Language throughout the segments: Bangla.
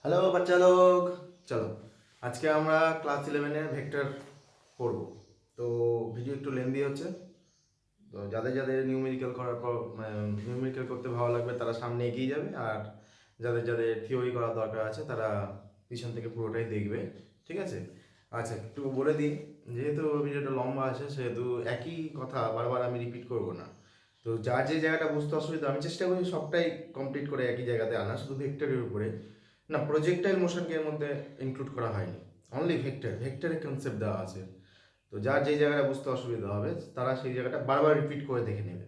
হ্যালো বাচ্চা লোক, চলো আজকে আমরা ক্লাস 11-এর ভেক্টর পড়ব। তো ভিডিও একটু লেন্দি হচ্ছে, তো যাদের যাদের নিউমেরিক্যাল করার পর নিউমেরিক্যাল করতে ভালো লাগবে তারা সামনে এগিয়ে যাবে, আর যাদের যাদের থিওরি করার দরকার আছে তারা পিছন থেকে পুরোটাই দেখবে, ঠিক আছে? আচ্ছা, একটু বলে দিই, যেহেতু ভিডিওটা লম্বা আছে সেহেতু একই কথা বারবার আমি রিপিট করব না। তো যার যে জায়গাটা বুঝতে অসুবিধা, আমি চেষ্টা করি সবটাই কমপ্লিট করে একই জায়গাতে আনা, শুধু ভেক্টরের উপরে না। প্রজেক্টাইল মোশনকে এর মধ্যে ইনক্লুড করা হয়নি, অনলি ভেক্টরের কনসেপ্ট দেওয়া আছে। তো যার যে জায়গাটা বুঝতে অসুবিধা হবে তারা সেই জায়গাটা বারবার রিপিট করে দেখে নেবে।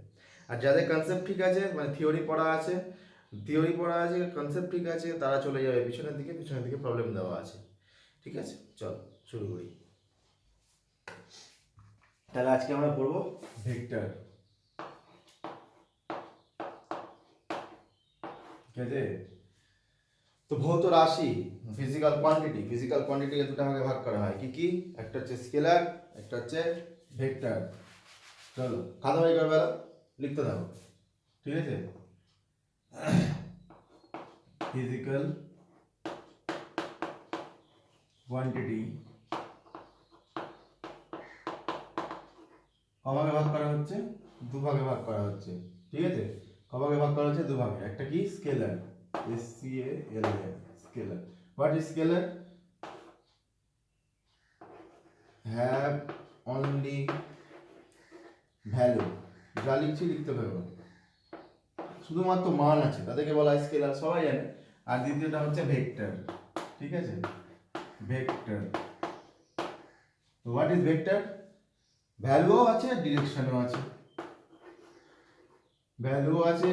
আর যাদের কনসেপ্ট ঠিক আছে, মানে থিওরি পড়া আছে কনসেপ্ট ঠিক আছে, তারা চলে যাবে পিছনের দিকে প্রবলেম দেওয়া আছে, ঠিক আছে? চল শুরু করি। তাহলে আজকে আমরা পড়বো ভেক্টর, ঠিক আছে? তো ভৌত রাশি, ফিজিক্যাল কোয়ান্টিটিকে দুটো ভাগে ভাগ করা হয়। কি কি? একটা হচ্ছে স্কেলার, একটা হচ্ছে ভেক্টর। চলো খাতা বই করবে, লিখতে থাকো, ঠিক আছে? ফিজিক্যাল কোয়ান্টিটি কভাগে ভাগ করা হচ্ছে, দুভাগে ভাগ করা হচ্ছে, ঠিক আছে? কভাগে ভাগ করা হচ্ছে দুভাগে। একটা কি? Scalar, SCALAR, scalar. What is scalar? Have only value, যা লিখছি লিখতে পারবো, শুধুমাত্র মান আছে, তাদেরকে বলা হয় স্কেলার, সবাই জানে। আর দ্বিতীয়টা হচ্ছে ভেক্টর, ঠিক আছে? ভেক্টর। তো হোয়াট ইজ ভেক্টর? ভ্যালুও আছে, ডিরেকশনও আছে, ভ্যালুও আছে,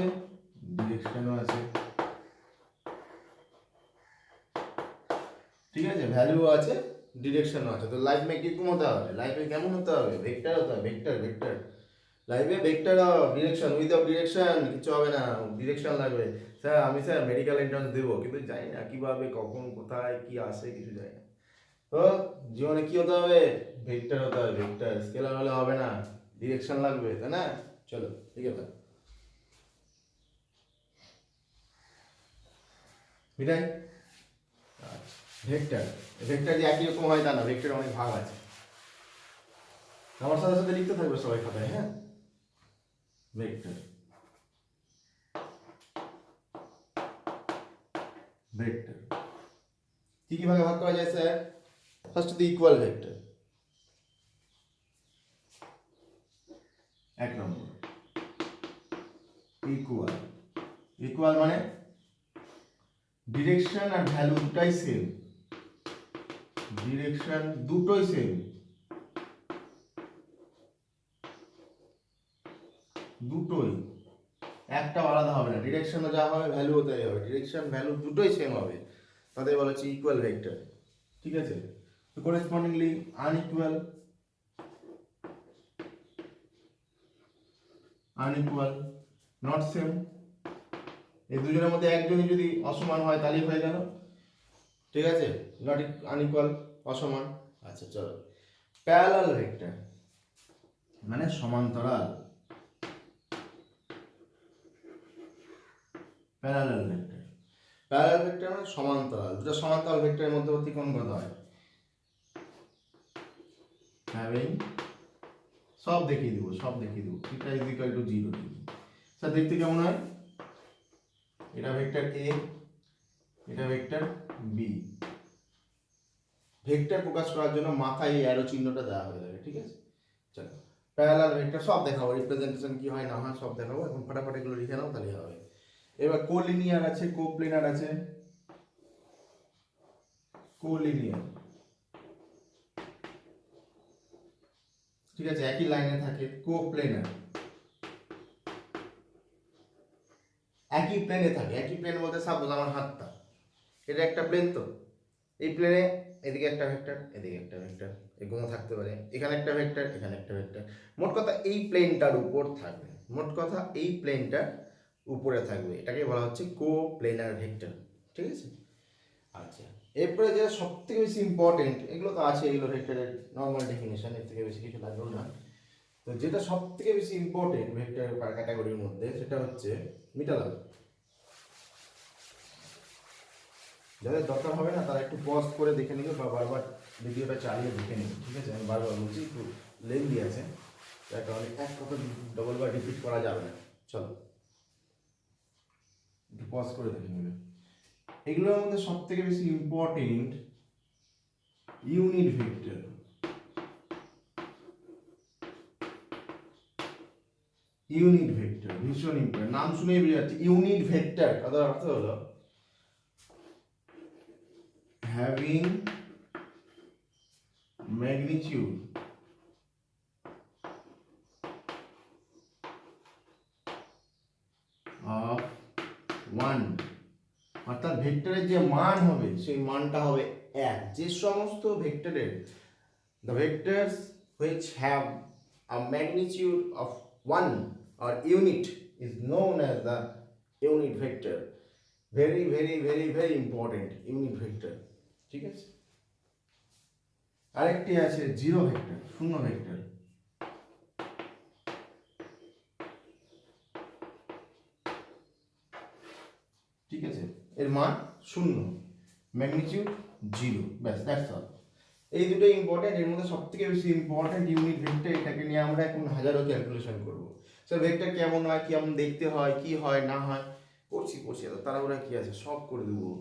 ডিরেকশনও আছে, ঠিক আছে? ভ্যালুও আছে, ডিরেকশনও আছে। তো লাইফ মে কিরকম হতে হবে? লাইফে কেমন হতে হবে? ভেক্টর হতে হবে, ভেক্টর। লাইফে ভেক্টর ডিরেকশন, উইদাউট ডিরেকশন কিছু হবে না, ডিরেকশন লাগবে। স্যার মেডিকেল এন্ট্রান্স দেবো, কিন্তু জানি না কিভাবে, কখন, কোথায় কি আসে, কিছু জানি না। তো জীবনে কি হতে হবে? ভেক্টর হতে হবে, ভেক্টর। স্কেলার হলে হবে না, ডিরেকশন লাগবে, তাই না? চলো ঠিক আছে, মিটাই। ভেক্টর, ভেক্টর যে একই রকম হয় তা না, ভেক্টর অনেক ভাগ আছে। আমার সাথে সাথে লিখতে থাকবে সবাই খাতায়, হ্যাঁ? ভেক্টর, ভেক্টর কি কি ভাগে ভাগ করা যায় স্যার? ফার্স্ট দি ইকুয়াল ভেক্টর, এক নম্বর। ইকুয়াল, ইকুয়াল মানে ডিরেকশন আর ভ্যালু দুটাই সেম, ডিরেকশন দুটোই সেম, দুটোই, একটা আলাদা হবে না। ডিরেকশনও যা হবে ভ্যালুও তাই হবে, ডিরেকশন ভ্যালু দুটোই সেম হবে, তাদের বলা হচ্ছে ইকুয়াল ভেক্টর, ঠিক আছে? তো করেসপন্ডিংলি আনইকুয়াল, আনইকুয়াল, নট সেম, এই দুজনের মধ্যে একজনই যদি অসমান হয় তাহলেই হয়ে গেল, ঠিক আছে? নট আনইকুয়াল, অসমান। আচ্ছা চলো, প্যারালাল ভেক্টর মানে সমান্তরাল, প্যারালাল ভেক্টর, প্যারালাল ভেক্টর মানে সমান্তরাল। দুটো সমান্তরাল ভেক্টরের মধ্যবর্তী কোণ কত হয়? হ্যাভিং, সব দেখিয়ে দেবো theta is equal two 0 degree. Sir দেখতে কেমন হয়? এটা ভেক্টর এ, এটা ভেক্টর বি। ভেক্টর প্রকাশ করার জন্য মাথায় এই অ্যারো চিহ্নটা দেওয়া হয়ে যাবে, ঠিক আছে? চলো, প্যারালাল ভেক্টর সব দেখাবো, রিপ্রেজেন্টেশন কি হয় না হয় সব দেখাবো, এখন ফটাফট এগুলো লিখে নাও তাহলেই হবে। এবার কোলিনিয়ার আছে, কোপ্লেনার আছে। কোলিনিয়ার, ঠিক আছে, একই লাইনে থাকে। কোপ্লেনার একই প্লেনে থাকে, একই প্লেন বলতে সাপোজ আমার হাতটা, এটা একটা প্লেন, তো এই প্লেনে এদিকে একটা ভেক্টর, এদিকে একটা ভেক্টর, এগুলো থাকতে পারে, এখানে একটা ভেক্টর, এখানে একটা ভেক্টর। মোট কথা এই প্লেনটার উপর থাকবে, মোট কথা এই প্লেনটার উপরে থাকবে, এটাকে বলা হচ্ছে কোপ্লেনার ভেক্টর, ঠিক আছে? আচ্ছা, এরপরে যেটা সব থেকে বেশি ইম্পর্টেন্ট, এগুলো তো আছে, এগুলো ভেক্টরের নর্মাল ডেফিনেশন, এর থেকে বেশি কিছু লাগলো না। তো যেটা সব থেকে বেশি ইম্পর্টেন্ট ভেক্টর ক্যাটাগরির মধ্যে সেটা হচ্ছে মিটালাম। যাদের দরকার হবে না তারা একটু পজ করে দেখে নেবে বা বারবার ভিডিওটা চালিয়ে দেখে নেবে, ঠিক আছে? আমি বারবার বলছি একটু লেন্দি আছে, তার কারণে এক কথা ডবল বার রিপিট করা যাবে না। চলো একটু পজ করে দেখে নেবে। এগুলোর মধ্যে সব থেকে বেশি important unit vector. Unit vector ভীষণ ইম্পর্টেন্ট, নাম শুনেই বুঝে যাচ্ছে ইউনিট ভেক্টর। তার অর্থ হলো having magnitude of 1, অর্থাৎ ভেক্টরের যে মান হবে সেই মানটা হবে 1। যে সমস্ত ভেক্টরের the vectors which have a magnitude of 1 or unit is known as the unit vector. very very very very important unit vector, ঠিক আছে? আরেকটি আছে জিরো ভেক্টর, শূন্য ভেক্টর। ঠিক আছে, এর মান শূন্য, ম্যাগনিটিউড জিরো, ব্যাস দ্যাটস অল। এই দুটো ইম্পর্টেন্ট। এর মধ্যে সবথেকে বেশি ইম্পর্টেন্ট ইউনিট ভেক্টর। এটাকে নিয়ে আমরা এখন হাজারো ক্যালকুলেশন করবো। স্যার ভেক্টর কেমন হয়, কেমন দেখতে হয়, কি হয় না হয়, করছি এত তাড়াহুড়া কি আছে, সব করে দেবো।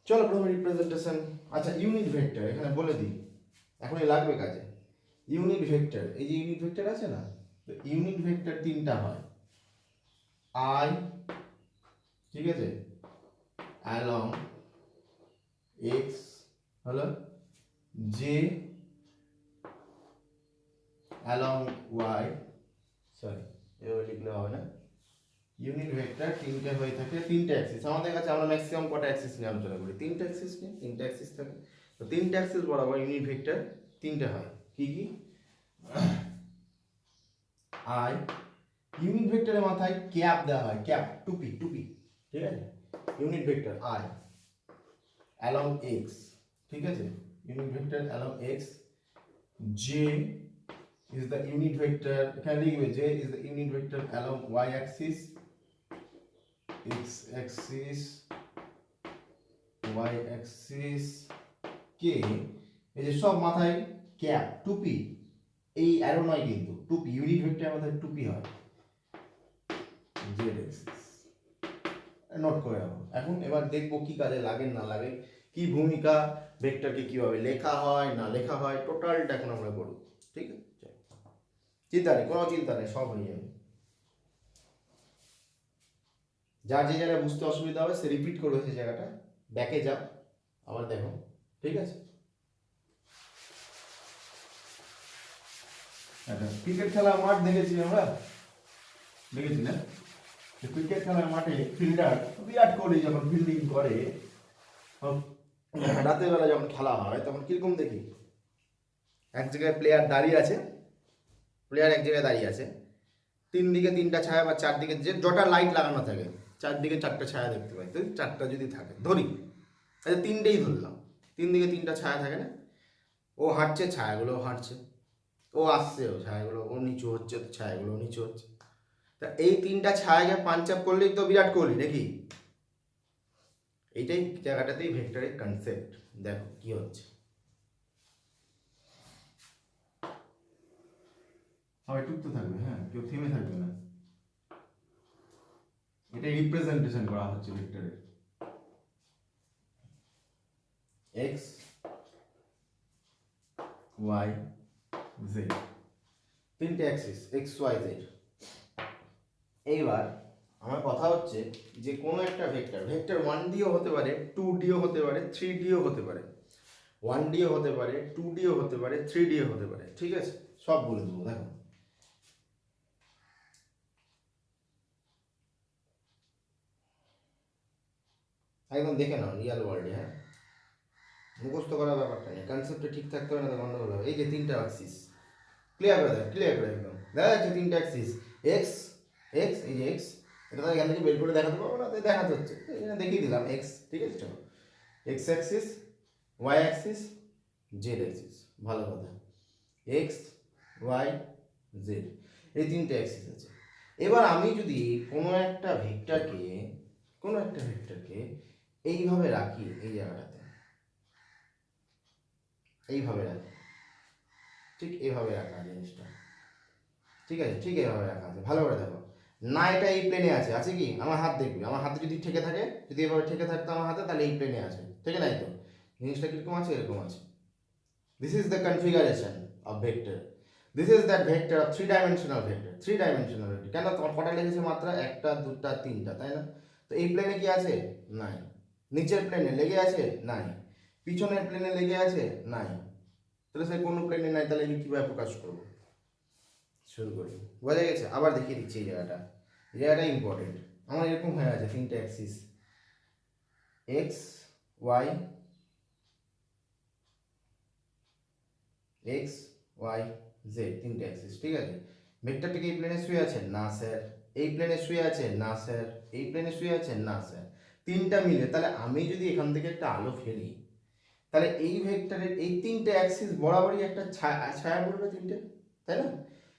চলো প্রথমে রিপ্রেজেন্টেশন। আচ্ছা ইউনিট ভেক্টর এখানে বলে দিই, এখনই লাগবে কাজে। ইউনিট ভেক্টর, এই যে ইউনিট ভেক্টর আছে না, তো ইউনিট ভেক্টর তিনটা হয়। আই, ঠিক আছে, অ্যালং এক্স হলো, জে অ্যালং ওয়াই, সরি এভাবে লিখলে হবে না। ইউনিট ভেক্টর তিনটে হয়ে থাকে, তিনটে অ্যাক্সিস আমাদের কাছে। আমরা ম্যাক্সিমাম কটা অ্যাক্সিস নিয়ে আলোচনা করি? তিনটে অ্যাক্সিস নিয়ে, তিনটে অ্যাক্সিস থাকে। তো তিনটে অ্যাক্সিস বরাবর ইউনিট ভেক্টর তিনটে হয়। কি কি? আই, ইউনিট ভেক্টরের মাথায় ক্যাপ দেওয়া হয়, ক্যাপ, টুপি, ঠিক আছে? Unit vector I along x, ঠিক আছে? Unit vector along x. J is the unit vector, এখানে লিখবে j is the unit vector along y axis, x axis, y axis, k, এই যে সব মাথায় ক্যাপ, টুপি, এই অ্যারো নয় কিন্তু, টুপি, ইউনিট ভেক্টরের মাথায় টুপি হয়, z axis। নোট করে রাখো। এখন এবার দেখবো কি কাজে লাগে না লাগে, কি ভূমিকা, ভেক্টরকে কিভাবে লেখা হয় না লেখা হয়, টোটালটা এখন আমরা করব, ঠিক আছে? চিন্তা নেই, কোনো চিন্তা নেই, সব হয়ে যাবে। যার যে জায়গায় বুঝতে অসুবিধা হবে সে রিপিট করবে সেই জায়গাটা, ব্যাকে যাও আবার দেখো, ঠিক আছে? আচ্ছা, ক্রিকেট খেলার মাঠ দেখেছি আমরা, দেখেছি না? ক্রিকেট খেলার মাঠে ফিল্ডার বিরাট কোহলি যখন ফিল্ডিং করে, রাতের বেলা যখন খেলা হয় তখন কিরকম দেখি? এক জায়গায় প্লেয়ার দাঁড়িয়ে আছে, এক জায়গায় দাঁড়িয়ে আছে, তিন দিকে তিনটা ছায়া বা চারদিকে যে যটা লাইট লাগানো থাকে চারদিকে চারটা ছায়া দেখতে পাই। তো চারটা যদি থাকে ধরি, আচ্ছা তিনটেই ধরলাম, তিন দিকে তিনটা ছায়া থাকে না? ও হাঁটছে, ছায়াগুলো হাঁটছে, ও আসছে, ও ছায়াগুলো, ও নিচু হচ্ছে, তো ছায়াগুলো নিচু হচ্ছে। তা এই তিনটা ছায়াকে পাঞ্চ আপ করলেই তো বিরাট কোহলি নাকি? এইটাই জায়গাটাতেই ভেক্টরের কনসেপ্ট। দেখো কি হচ্ছে, সবাই টুকতে থাকবে, হ্যাঁ, কেউ থেমে থাকবে না। এটা রিপ্রেজেন্টেশন করা হচ্ছে ভেক্টরের। এক্স ওয়াই জেড, তিনটে অ্যাক্সিস, এক্স ওয়াই জেড। এইবার আমার কথা হচ্ছে যে কোনো একটা ভেক্টর, ভেক্টর 1ডিও হতে পারে, 2ডিও হতে পারে, 3ডিও হতে পারে। 1ডিও হতে পারে, 2ডিও হতে পারে, 3ডিও হতে পারে, ঠিক আছে? সব বলে দেবো, দেখো। একদম দেখে নাও রিয়াল ওয়ার্ল্ডে, হ্যাঁ, মুখস্থ করার ব্যাপারটা নেই, কনসেপ্টটা ঠিক থাকতে হবে, না তো গন্ডগোল হবে। এই যে তিনটা অ্যাক্সিস, ক্লিয়ার করে দেয়, ক্লিয়ার করে একদম দেখা যাচ্ছে তিনটা অ্যাক্সিস, এক্স, এক্স, এই যে এক্স, এটা তো এখান থেকে বের করে দেখাতে পারবো না, তাই দেখাতে হচ্ছে, এখানে দেখিয়ে দিলাম এক্স, ঠিক আছে? চলো, x axis, y axis, z axis, ভালো কথা, এক্স ওয়াই জেড, এই তিনটে অ্যাক্সিস আছে। এবার আমি যদি কোনো একটা ভেক্টরকে কোনো একটা ভেক্টরকে এইভাবে রাখি, এই জায়গাটাতে এইভাবে রাখি, ঠিক এইভাবে রাখা জিনিসটা, ঠিক আছে, ঠিক এইভাবে রাখা আছে। ভালো করে দেখো, না এটা এই প্লেনে আছে, আছে কি? আমার হাত দেখবি, আমার হাতে যদি ঠেকে থাকে, যদি এভাবে ঠেকে থাকতো আমার হাতে, তাহলে এই প্লেনে আছে, ঠিক নাই তো? জিনিসটা কীরকম আছে? এরকম আছে। This is the configuration of vector. This is that vector of three dimensional vector. Three dimensional vector কেন? তোমার কটা লেগেছে? মাত্রা একটা, দুটা, তিনটা, তাই না? তো এই প্লেনে কি আছে? নাই। নিচের প্লেনে লেগে আছে? নাই। পিছনের প্লেনে লেগে আছে? নাই। তাহলে সে কোনো প্লেনে নাই, তাহলে আমি কীভাবে প্রকাশ করবো? শুরু করি, বোঝা গেছে? আবার দেখিয়ে দিচ্ছি এই জায়গাটা, এই জায়গাটা ইম্পর্টেন্ট। আমার এরকম হয়ে আছে তিনটে axis, x y, x y z, তিনটে অ্যাক্সিস, ঠিক আছে? ভেক্টরটাকে এই প্লেনে শুয়ে আছে? না স্যার। এই প্লেনে শুয়ে আছে? না স্যার। এই প্লেনে শুয়ে আছে? না স্যার। তিনটা মিলে, তাহলে আমি যদি এখান থেকে একটা আলো ফেলি, তাহলে এই ভেক্টরের এই তিনটে অ্যাক্সিস বরাবরই একটা ছায়া পড়বে তিনটে, তাই না?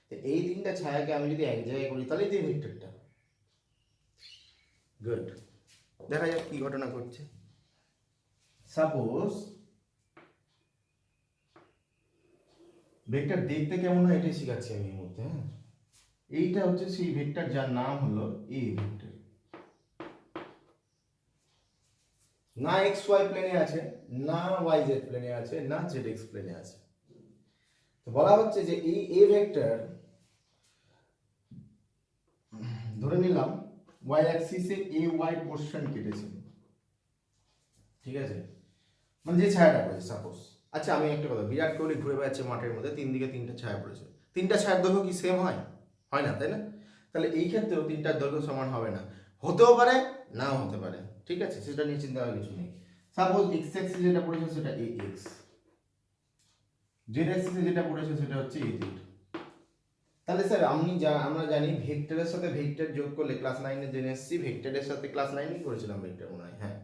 তো এই তিনটা ছায়াকে আমি যদি এক জায়গায় করি, তাহলে যে ভেক্টরটা, গুড। দেখা যাক কি ঘটনা ঘটছে। সাপোজ ভেক্টর দেখতে কেমন হয় এটাই শেখাচ্ছি আমি এই মুহূর্তে। হ্যাঁ, এইটা হচ্ছে সেই ভেক্টর যার নাম হলো এ ভেক্টর। না এক্স ওয়াই প্লেনে আছে, না ওয়াই জেড প্লেনে আছে, না জেড এক্স প্লেনে আছে। তো বলা হচ্ছে যে এই এ ভেক্টর, ধরে নিলাম ওয়াই অ্যাক্সিসে এ ওয়াই পোর্শন কেটেছে, ঠিক আছে? মানে যে ছায়াটা পড়েছে সাপোজ। আচ্ছা আমি একটা কথা, বিরাট কোহলি ঘুরে বেড়াচ্ছে মাঠের মধ্যে, তিন দিকে তিনটা ছায়া পড়েছে, তিনটা ছায়ার দৈর্ঘ্য কি সেম হয়? হয় না, তাই না? তাহলে এই ক্ষেত্রেও তিনটার দৈর্ঘ্য সমান হবে না, হতেও পারে নাও হতে পারে, ঠিক আছে? সেটা নিয়ে চিন্তা করার কিছু নেই। সাপোজ এক্স অ্যাক্সিসে যেটা পড়েছে সেটা এ এক্স, জেড অ্যাক্সিসে যেটা পড়েছে সেটা হচ্ছে এ জেড। তাহলে স্যার আমরা জানি ভেক্টরের সাথে ভেক্টর যোগ করলে, ক্লাস 9-এ জেনে এসেছি, ভেক্টরের সাথে ক্লাস 9-এই করেছিলাম ভেক্টর মনে হয়, হ্যাঁ,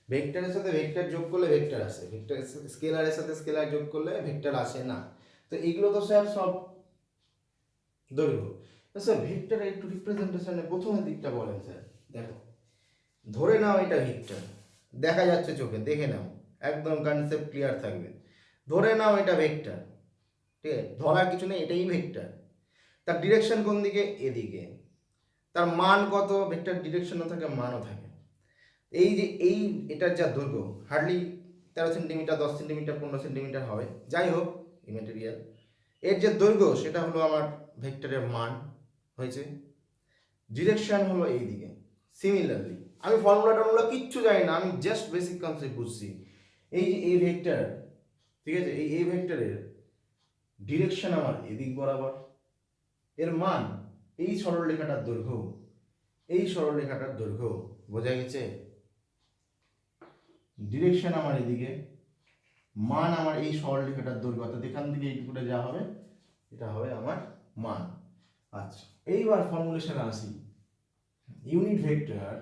ভেক্টরের সাথে ভেক্টর যোগ করলে ভেক্টর আসে, ভেক্টর স্কেলারের সাথে স্কেলার যোগ করলে ভেক্টর আসে না। তো এগুলো তো স্যার সব দৈর্ঘ্য। তো স্যার ভেক্টরের একটু রিপ্রেজেন্টেশনের প্রথমের দিকটা বলেন স্যার। দেখো, ধরে নাও এটা ভেক্টর, দেখা যাচ্ছে চোখে, দেখে নাও, একদম কনসেপ্ট ক্লিয়ার থাকবে। ধরে নাও এটা ভেক্টর, ঠিক আছে? ধরার কিছু নেই, এটাই ভেক্টর। তার ডিরেকশন কোন দিকে? এদিকে। তার মান কত? ভেক্টর ডিরেকশনও থাকে, মানও থাকে। এই যে এটার যা দৈর্ঘ্য, হার্ডলি 13 সেন্টিমিটার, 10 সেন্টিমিটার, 15 সেন্টিমিটার হবে, যাই হোক ইমেটেরিয়াল, এর যে দৈর্ঘ্য সেটা হলো আমার ভেক্টরের মান হয়েছে। ডিরেকশন হলো এই দিকে। সিমিলারলি আমি ফর্মুলা কিচ্ছু জানি না, আমি জাস্ট বেসিক কনসেপ্ট বুঝছি। এই যে এই ভেক্টর, ঠিক আছে, এই ভেক্টরের ডিরেকশন আমার এদিক বরাবর, এর মান এই সরলরেখাটার দৈর্ঘ্য, এই সরলরেখাটার দৈর্ঘ্য, বোঝা গেছে? ডিরেকশন আমার এদিকে, মান আমার এই সরলরেখাটার দৈর্ঘ্য, অর্থাৎ এখান থেকে এইটুকুটা যা হবে এটা হবে আমার মান। আচ্ছা এইবার ফর্মুলেশনে আসি। ইউনিট ভেক্টর,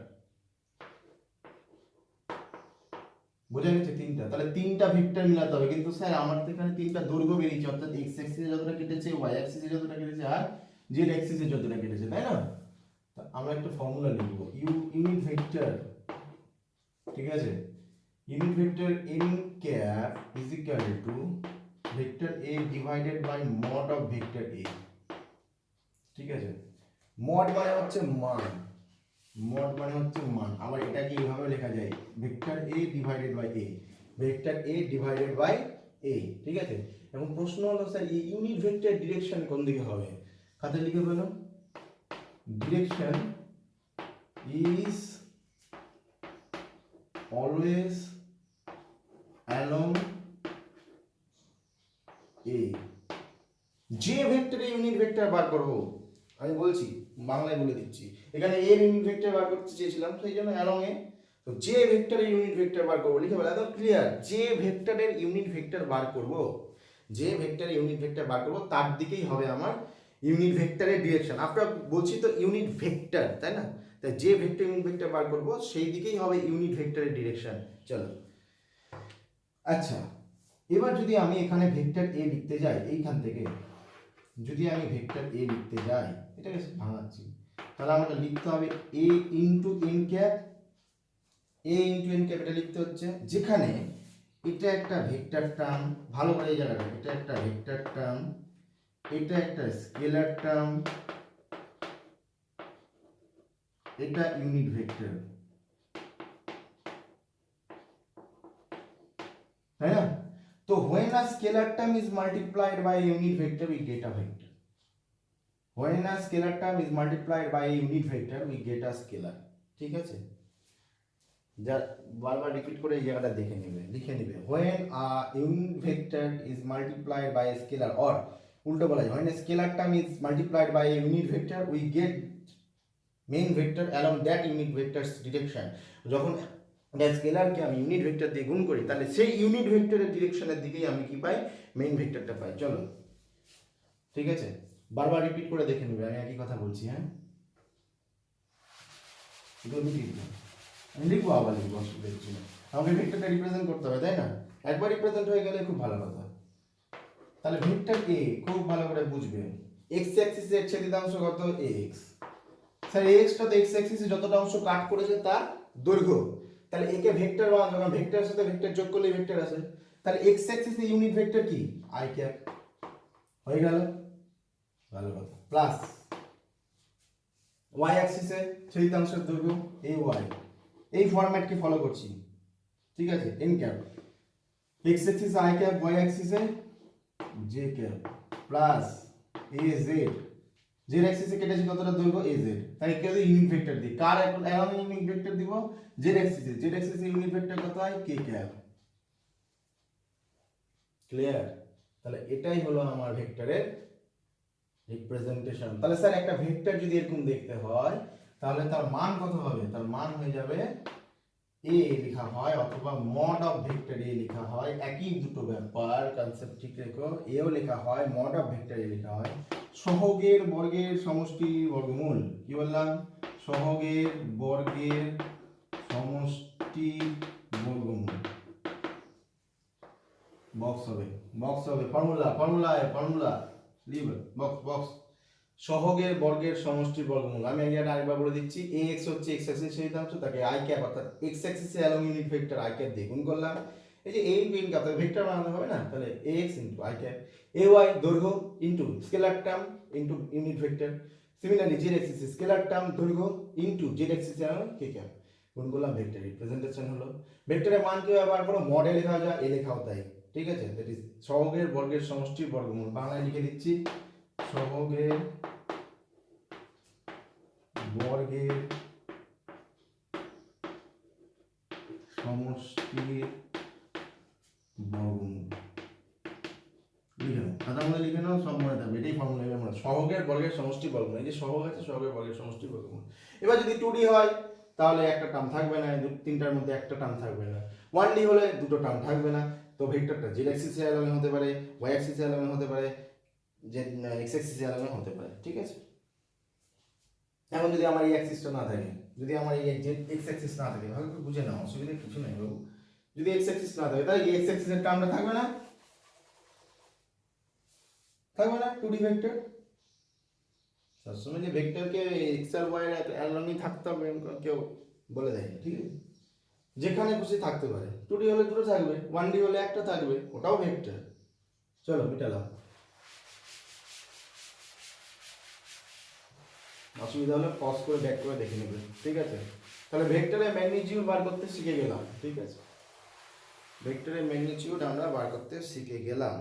বোঝা গেছে তিনটা, তাহলে তিনটা ভেক্টর মিলাতে হবে। কিন্তু স্যার আমার তো এখানে তিনটা দৈর্ঘ্য বেরিয়েছে, অর্থাৎ এক্স অ্যাক্সিসে যতটা কেটেছে, ওয়াই অ্যাক্সিসে যতটা কেটেছে, আর জেড অ্যাক্সিসে যতটা কেটেছে, তাই না? আমরা একটা ফর্মুলা লিখব, ইউনিট ভেক্টর, ঠিক আছে, unit vector n cap is equal to vector a divided by mod of vector a, ঠিক আছে? মড মানে হচ্ছে মান, মড মানে হচ্ছে মান। আবার এটাকে এইভাবে লেখা যায়, vector a divided by a, vector a divided by a, ঠিক আছে? এবং প্রশ্ন হলো স্যার এই ইউনিট ভেক্টর ডিরেকশন কোন দিকে হবে? খাতে লিখে বলো, direction is always along a। যে ভেক্টরে ইউনিট ভেক্টর বার করব, আমি বলছি বাংলায় বলে দিচ্ছি, এখানে এর ইউনিট ভেক্টর বার করতে চেয়েছিলাম, সেই জন্য অ্যালং এ। তো যে ভেক্টরের ইউনিট ভেক্টর বার করব, লিখে বলে একদম ক্লিয়ার, যে ভেক্টরের ইউনিট ভেক্টর বার করব, যে ভেক্টরের ইউনিট ভেক্টর বার করব তার দিকেই হবে আমার ইউনিট ভেক্টরের ডিরেকশন। আপনারা বলছি তো ইউনিট ভেক্টর, তাই না? তাই যে ভেক্টর ইউনিট ভেক্টর বার করব সেই দিকেই হবে ইউনিট ভেক্টরের ডিরেকশন। চলো আচ্ছা, এবার যদি আমি এখানে ভেক্টর এ লিখতে যাই, এইখান থেকে যদি আমি ভেক্টর এ লিখতে যাই, এটাকে ভাঙাচ্ছি, তাহলে আমাকে লিখতে হবে এ ইন্টু এন ক্যাপ এ ইন্টু এন ক্যাপিটাল লিখতে হচ্ছে, যেখানে এটা একটা ভেক্টর টার্ম, ভালো করে এই জায়গাটা, এটা একটা ভেক্টর টার্ম, এটা একটা স্কেলার টার্ম, এটা ইউনিট ভেক্টর, তাই না? তো when a scalar term is multiplied by a unit vector we get a vector. When a scalar term is multiplied by a unit vector we get a scalar. ঠিক আছে, যা বারবার রিপিট করে এই জায়গাটা দেখে নেবে, লিখে নেবে। when a unit vector is multiplied by a scalar, or উল্টো বলা যায় when a scalar term is multiplied by a unit vector we get main vector along that unit vector's direction. যখন স্কেলারকে আমি ইউনিট ভেক্টর দিয়ে গুণ করি তাহলে সেই ইউনিট ভেক্টরের ডিরেকশনের দিকেই আমি কি পাই, মেইন ভেক্টরটা পাই। চলো ঠিক আছে, বারবার রিপিট করে দেখে নেবে, আমি একই কথা বলছি। হ্যাঁ, আমি লিখবো, আবার লিখবো, অসুবিধা কিছু না। আমাকে ভেক্টরটা রিপ্রেজেন্ট করতে হবে, তাই না? একবার রিপ্রেজেন্ট হয়ে গেলে খুব ভালো কথা। তাহলে ভেক্টর এ খুব ভালো করে বুঝবে, এক্স অ্যাক্সিসের ছেদিতাংশ কত, এক্স। স্যার এক্সটা তো এক্স অ্যাক্সিসে যতটা অংশ কাট করেছে তার দৈর্ঘ্য, তাহলে একে ভেক্টর বানাবো, কারণ ভেক্টরের সাথে ভেক্টর যোগ করলে ভেক্টর আসে। তাহলে এক্স অ্যাক্সিসে ইউনিট ভেক্টর কি, আই ক্যাপ, হয়ে গেল, ভালো কথা। প্লাস ওয়াই অ্যাক্সিসে ছেদিতাংশের দৈর্ঘ্য এ ওয়াই, এই ফরম্যাটকে ফলো করছি, ঠিক আছে। এন ক্যাপ, এক্স অ্যাক্সিসে আই ক্যাপ, ওয়াই অ্যাক্সিসে j cap, plus a z, z অ্যাক্সিসে কেটেছি কতটা দৈর্ঘ্য, এ জেড। তাই কেউ ইউনিট ভেক্টর দিই, কার এখন অ্যালং ইউনিট ভেক্টর দিব, জেড অ্যাক্সিসে, জেড অ্যাক্সিসে ইউনিট ভেক্টর কত হয়, কে ক্যাপ। ক্লিয়ার? তাহলে এটাই হলো আমার ভেক্টরের রিপ্রেজেন্টেশন। তাহলে স্যার একটা ভেক্টর যদি এরকম দেখতে হয় তাহলে তার মান কত হবে, তার মান হয়ে যাবে এ লেখা হয়, অথবা মড অফ ভেক্টর এ লেখা হয়, একই দুটো ব্যাপার, কনসেপ্ট ঠিক রেখো। এও লেখা হয়, মড অফ ভেক্টর এ লেখা হয় সহগের বর্গের সমষ্টির বর্গমূল। কি বললাম, সহগের বর্গের সমষ্টির বর্গমূল। বক্স হবে, বক্স হবে, formula, formula leave, box, box. সহগের বর্গের সমষ্টির বর্গমূল। আমি আরেকবার বলে দিচ্ছি, এ এক্স হচ্ছে এক্স অ্যাক্সিস ছেদিতাংশ, তাকে আই ক্যাপ অর্থাৎ এক্স অ্যাক্সিসে along unit vector i cap দিয়ে গুণ করলাম। এই যে এ ইনটু এন ক্যাপ, তাহলে ভেক্টর বানানো হবে না, তাহলে a x into i cap, a y দৈর্ঘ্য into scalar term into unit vector. Similarly z অ্যাক্সিসে স্কেলার টার্ম দৈর্ঘ্য ইনটু জেড অ্যাক্সিসে অ্যালং কে ক্যাপ, গুণ করলাম, ভেক্টর রিপ্রেজেন্টেশন হলো। ভেক্টরের মান কি ব্যবহার করো, মডেল লেখা যায়, এ লেখাও তাই, ঠিক আছে। দ্যাট ইজ সহগের বর্গের সমষ্টির বর্গমূল। বাংলায় লিখে দিচ্ছি, সহগের বর্গের সমষ্টির বর্গমূল। লিখে নাও, খাতার মধ্যে লিখে নাও, সব মনে থাকবে, এটাই ফর্মুলা। আমরা সহগের বর্গের সমষ্টির বর্গমূল, এই যে সহগ আছে, সহগের বর্গের সমষ্টির বর্গমূল। এবার যদি 2D হয় তাহলে একটা টার্ম থাকবে না, তিনটার মধ্যে একটা টার্ম থাকবে না। 1D হলে দুটো টার্ম থাকবে না। তো ভেক্টরটা জেড অ্যাক্সিসে অ্যালং হতে পারে, ওয়াই অ্যাক্সিসে অ্যালং হতে পারে, যে এক্স অ্যাক্সিসে অ্যালং হতে পারে, ঠিক আছে। এখন যদি আমার এই অ্যাক্সিসটা না থাকে, যদি আমার এই এক্স অ্যাক্সিস না থাকে, ভালো করে বুঝে নাও, অসুবিধা কিছু নেই বাবু। যদি এক্স অ্যাক্সিস না থাকে তাহলে এক্স অ্যাক্সিসের টার্মটা থাকবে না, থাকবে না 2D ভেক্টর। সবসময় যে ভেক্টরকে এক্স আর ওয়াই এর অ্যালংই থাকতে হবে কেউ বলে দেয়, ঠিক আছে। যেখানে খুশি থাকতে পারে, 2D হলে দুটো থাকবে, 1D হলে একটা থাকবে, ওটাও ভেক্টর। চলো মিটালাম, অসুবিধা হলে পজ করে ব্যাক করে দেখে নেবে, ঠিক আছে। তাহলে ভেক্টরের ম্যাগনিটিউড বার করতে শিখে গেলাম, ঠিক আছে। ভেক্টরের ম্যাগনিটিউড আমরা বার করতে শিখে গেলাম।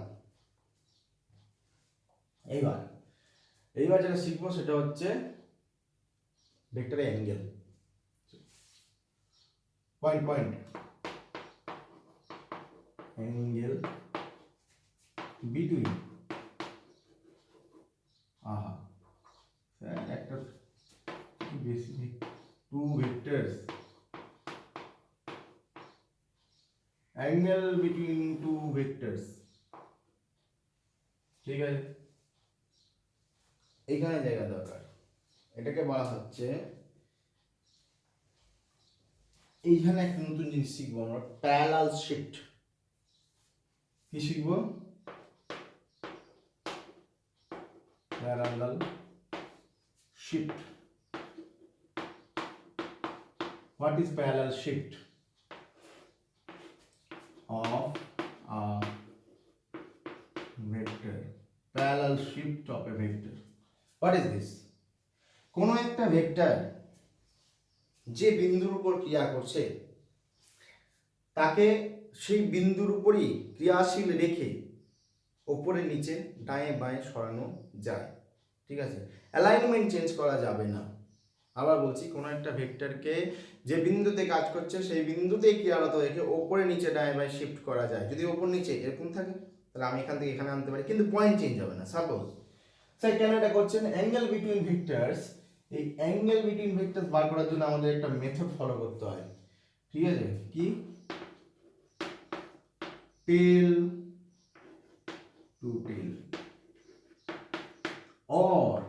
এইবার যেটা শিখবো সেটা হচ্ছে ভেক্টরের angle, point angle between, sir একটা বেশি, two vectors, angle between two vectors, ঠিক আছে। এইখানে জায়গা দরকার, এটাকে বলা হচ্ছে, এইখানে একটা নতুন জিনিস শিখবো আমরা, প্যারালাল শিফট। কি শিখবো, parallel shift. What is parallel shift? Shift of A vector. What is this? কোনো একটা ভেক্টর যে বিন্দুর উপর ক্রিয়া করছে তাকে সেই বিন্দুর উপরই ক্রিয়াশীল রেখে ওপরে নিচে ডায়ে বাঁয়ে সরানো যায়, ঠিক আছে? অ্যালাইনমেন্ট চেঞ্জ করা যাবে না। আবার বলছি, কোনো একটা ভেক্টরকে যে বিন্দুতে কাজ করছে সেই বিন্দুতেই ক্রিয়ারত রেখে ওপরে নিচে ডায়ে বাঁয়ে শিফট করা যায়। যদি ওপর নিচে এরকম থাকে তাহলে আমি এখান থেকে এখানে আনতে পারি, কিন্তু পয়েন্ট চেঞ্জ হবে না। সাপোজ স্যার কেন এটা করছেন? অ্যাঙ্গেল বিটুইন ভেক্টরস, এই অ্যাঙ্গেল বিটুইন ভেক্টরস বার করার জন্য আমাদের একটা মেথড ফলো করতে হয়, ঠিক আছে? কি? Tail to tail or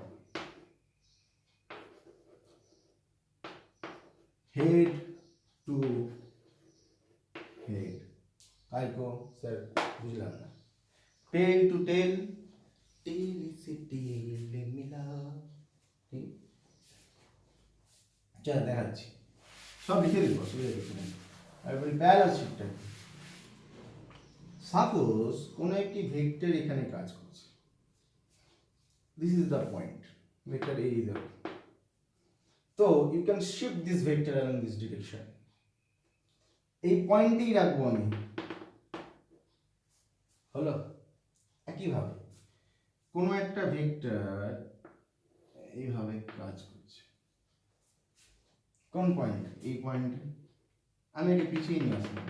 head to head। তাই তো স্যার বুঝলাম না। টেল টু টেল, টেল সে টেল মিলা, ঠিক? চল দেখাচ্ছি, সব লিখে দেবো, অসুবিধা কিছু নেই। এরপরে প্যারালাল শিফটটা। সাপোজ কোনো একটি ভেক্টর এখানে কাজ করছে, this is the point, vector A is there, so you can shift this vector along this direction। এই পয়েন্টেই রাখবো আমি, হলো? একইভাবে কোনো একটা ভেক্টর এইভাবে কাজ করছে, কোন পয়েন্ট? এই পয়েন্টে আমি একে পিছিয়ে নিয়ে আসবো,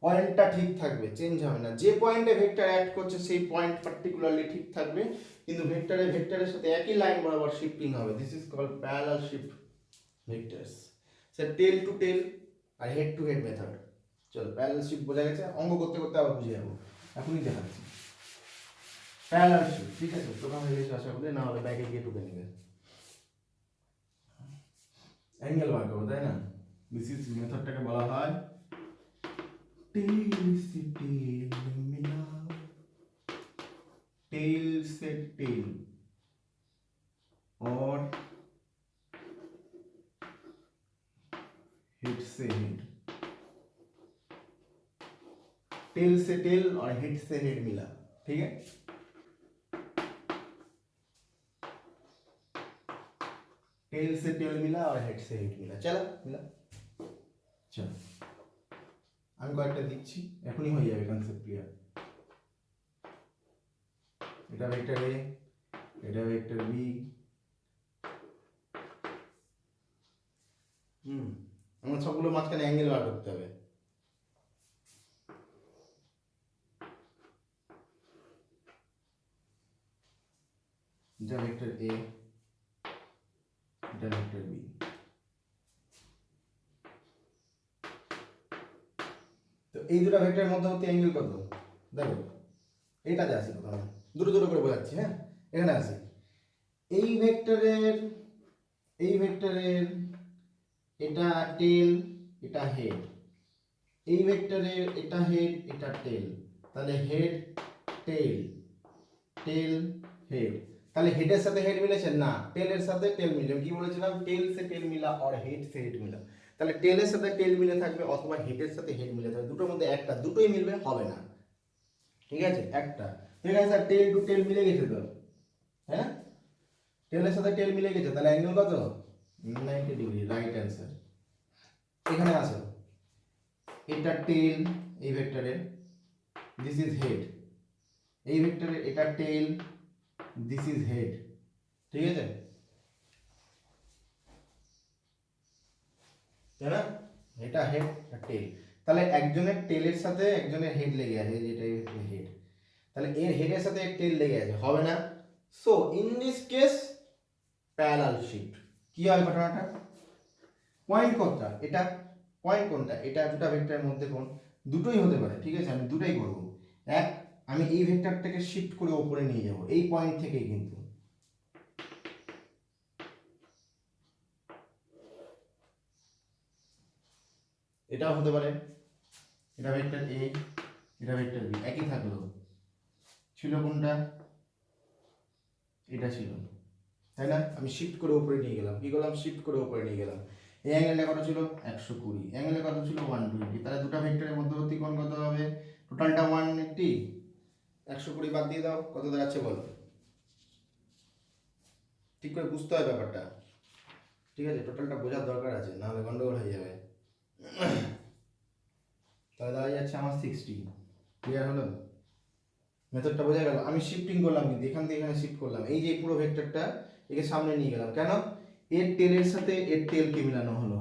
পয়েন্টটা ঠিক থাকবে, চেঞ্জ হবে না। যে পয়েন্টে ভেক্টর অ্যাক্ট করছে সেই পয়েন্ট পার্টিকুলারলি ঠিক থাকবে, কিন্তু ভেক্টরের সাথে একই লাইন বরাবর শিফটিং হবে। This is called parallel shift vectors. Sir tail to tail আর হেড টু হেড মেথড। চলো প্যারালাল শিফট বোঝা গেছে, অঙ্ক করতে করতে আবার বুঝে যাবো, এখনই দেখাচ্ছি। প্যারালাল শিফট, ঠিক আছে? প্রথম হয়ে গেছে আশা করি, না হলে ব্যাকে গিয়ে টুকে নেবে। অ্যাঙ্গেল বার করবো, তাই না? দিস ইজ মেথডটাকে বলা হয় टेल से टेल मिला, टेल से टेल और हेड से हेड, टेल से टेल और हेड से हेड मिला, ठीक है? टेल से टेल मिला और हेड से हेड मिला, चलो मिला। चलो আমি কয়েকটা দিচ্ছি, এখনই হয়ে যাবে কনসেপ্ট ক্লিয়ার। এটা ভেক্টর এ, এটা ভেক্টর বি, আমার সবগুলো মাঝখানে অ্যাঙ্গেল বার করতে হবে। এটা ভেক্টর এ, এটা ভেক্টর বি। তো এই দুটো ভেক্টরের মধ্যবর্তী অ্যাঙ্গেল কত? দেখো এইটাতে আসি, প্রথমে দুটো দুটো করে বোঝাচ্ছি। হ্যাঁ, এখানে আসি। এই ভেক্টরের এটা টেল, এটা হেড। এই ভেক্টরের এটা হেড, এটা টেল, তাহলে হেড টেল, টেল হেড। তাহলে হেডের সাথে হেড মিলেছে না, টেলের সাথে টেল মিলে। কি বলেছিলাম? টেল সে টেল মিলা আর হেড সে হেড মিলা। তাহলে টেলের সাথে টেল মিলে থাকবে অথবা হেডের সাথে হেড মিলে থাকবে, দুটোর মধ্যে একটা, দুটোই মিলবে হবে না, ঠিক আছে? একটা, ঠিক আছে স্যার, টেল টু টেল মিলে গেছে তো, হ্যাঁ? টেলের সাথে টেল মিলে গেছে, তাহলে অ্যাঙ্গেল কত? 90 ডিগ্রি, রাইট অ্যান্সার। এখানে আসো, এটা টেল এই ভেক্টরের, দিস ইজ হেড। এই ভেক্টরের এটা টেল, দিস ইজ হেড, ঠিক আছে? তাই না? এটা হেড আর টেল, তাহলে একজনের টেলের সাথে একজনের হেড লেগে আছে, যেটা হেড, তাহলে এর হেডের সাথে এর টেল লেগে আছে, হবে না। So in this case parallel shift. কি হয় ঘটনাটা? পয়েন্ট কোনটা? এটা পয়েন্ট কোনটা? এটা দুটো ভেক্টরের মধ্যে কোন? দুটোই হতে পারে, ঠিক আছে? আমি দুটোই করব। এক, আমি এই ভেক্টরটাকে শিফট করে উপরে নিয়ে যাব এই পয়েন্ট থেকেই, কিন্তু এটাও হতে পারে। এটা ভেক্টর এ, এটা ভেক্টর বি, একই থাকলো। ছিল কোনটা? এটা ছিল, তাই না? আমি শিফট করে উপরে নিয়ে গেলাম। কি করলাম? শিফট করে উপরে নিয়ে গেলাম। এই অ্যাঙ্গেলটা কত ছিল? 120। অ্যাঙ্গেলের কত ছিল? 120। তাহলে দুটো ভেক্টরের মধ্যবর্তী কোণ কত হবে? টোটালটা 180, 120 বাদ দিয়ে দাও, কত দাঁড়াচ্ছে বলো, ঠিক করে বুঝতে হয় ব্যাপারটা, ঠিক আছে? টোটালটা বোঝার দরকার আছে, নাহলে গন্ডগোল হয়ে যাবে। তাহলে দাঁড়িয়ে যাচ্ছে আমার 60। ক্লিয়ার হলো? মেথডটা বোঝা গেল? আমি শিফটিং করলাম, কিন্তু এখান থেকে এখানে শিফট করলাম, এই যে পুরো ভেক্টরটা একে সামনে নিয়ে গেলাম। কেন? এর টেলের সাথে এর টেলকে মিলানো হলো।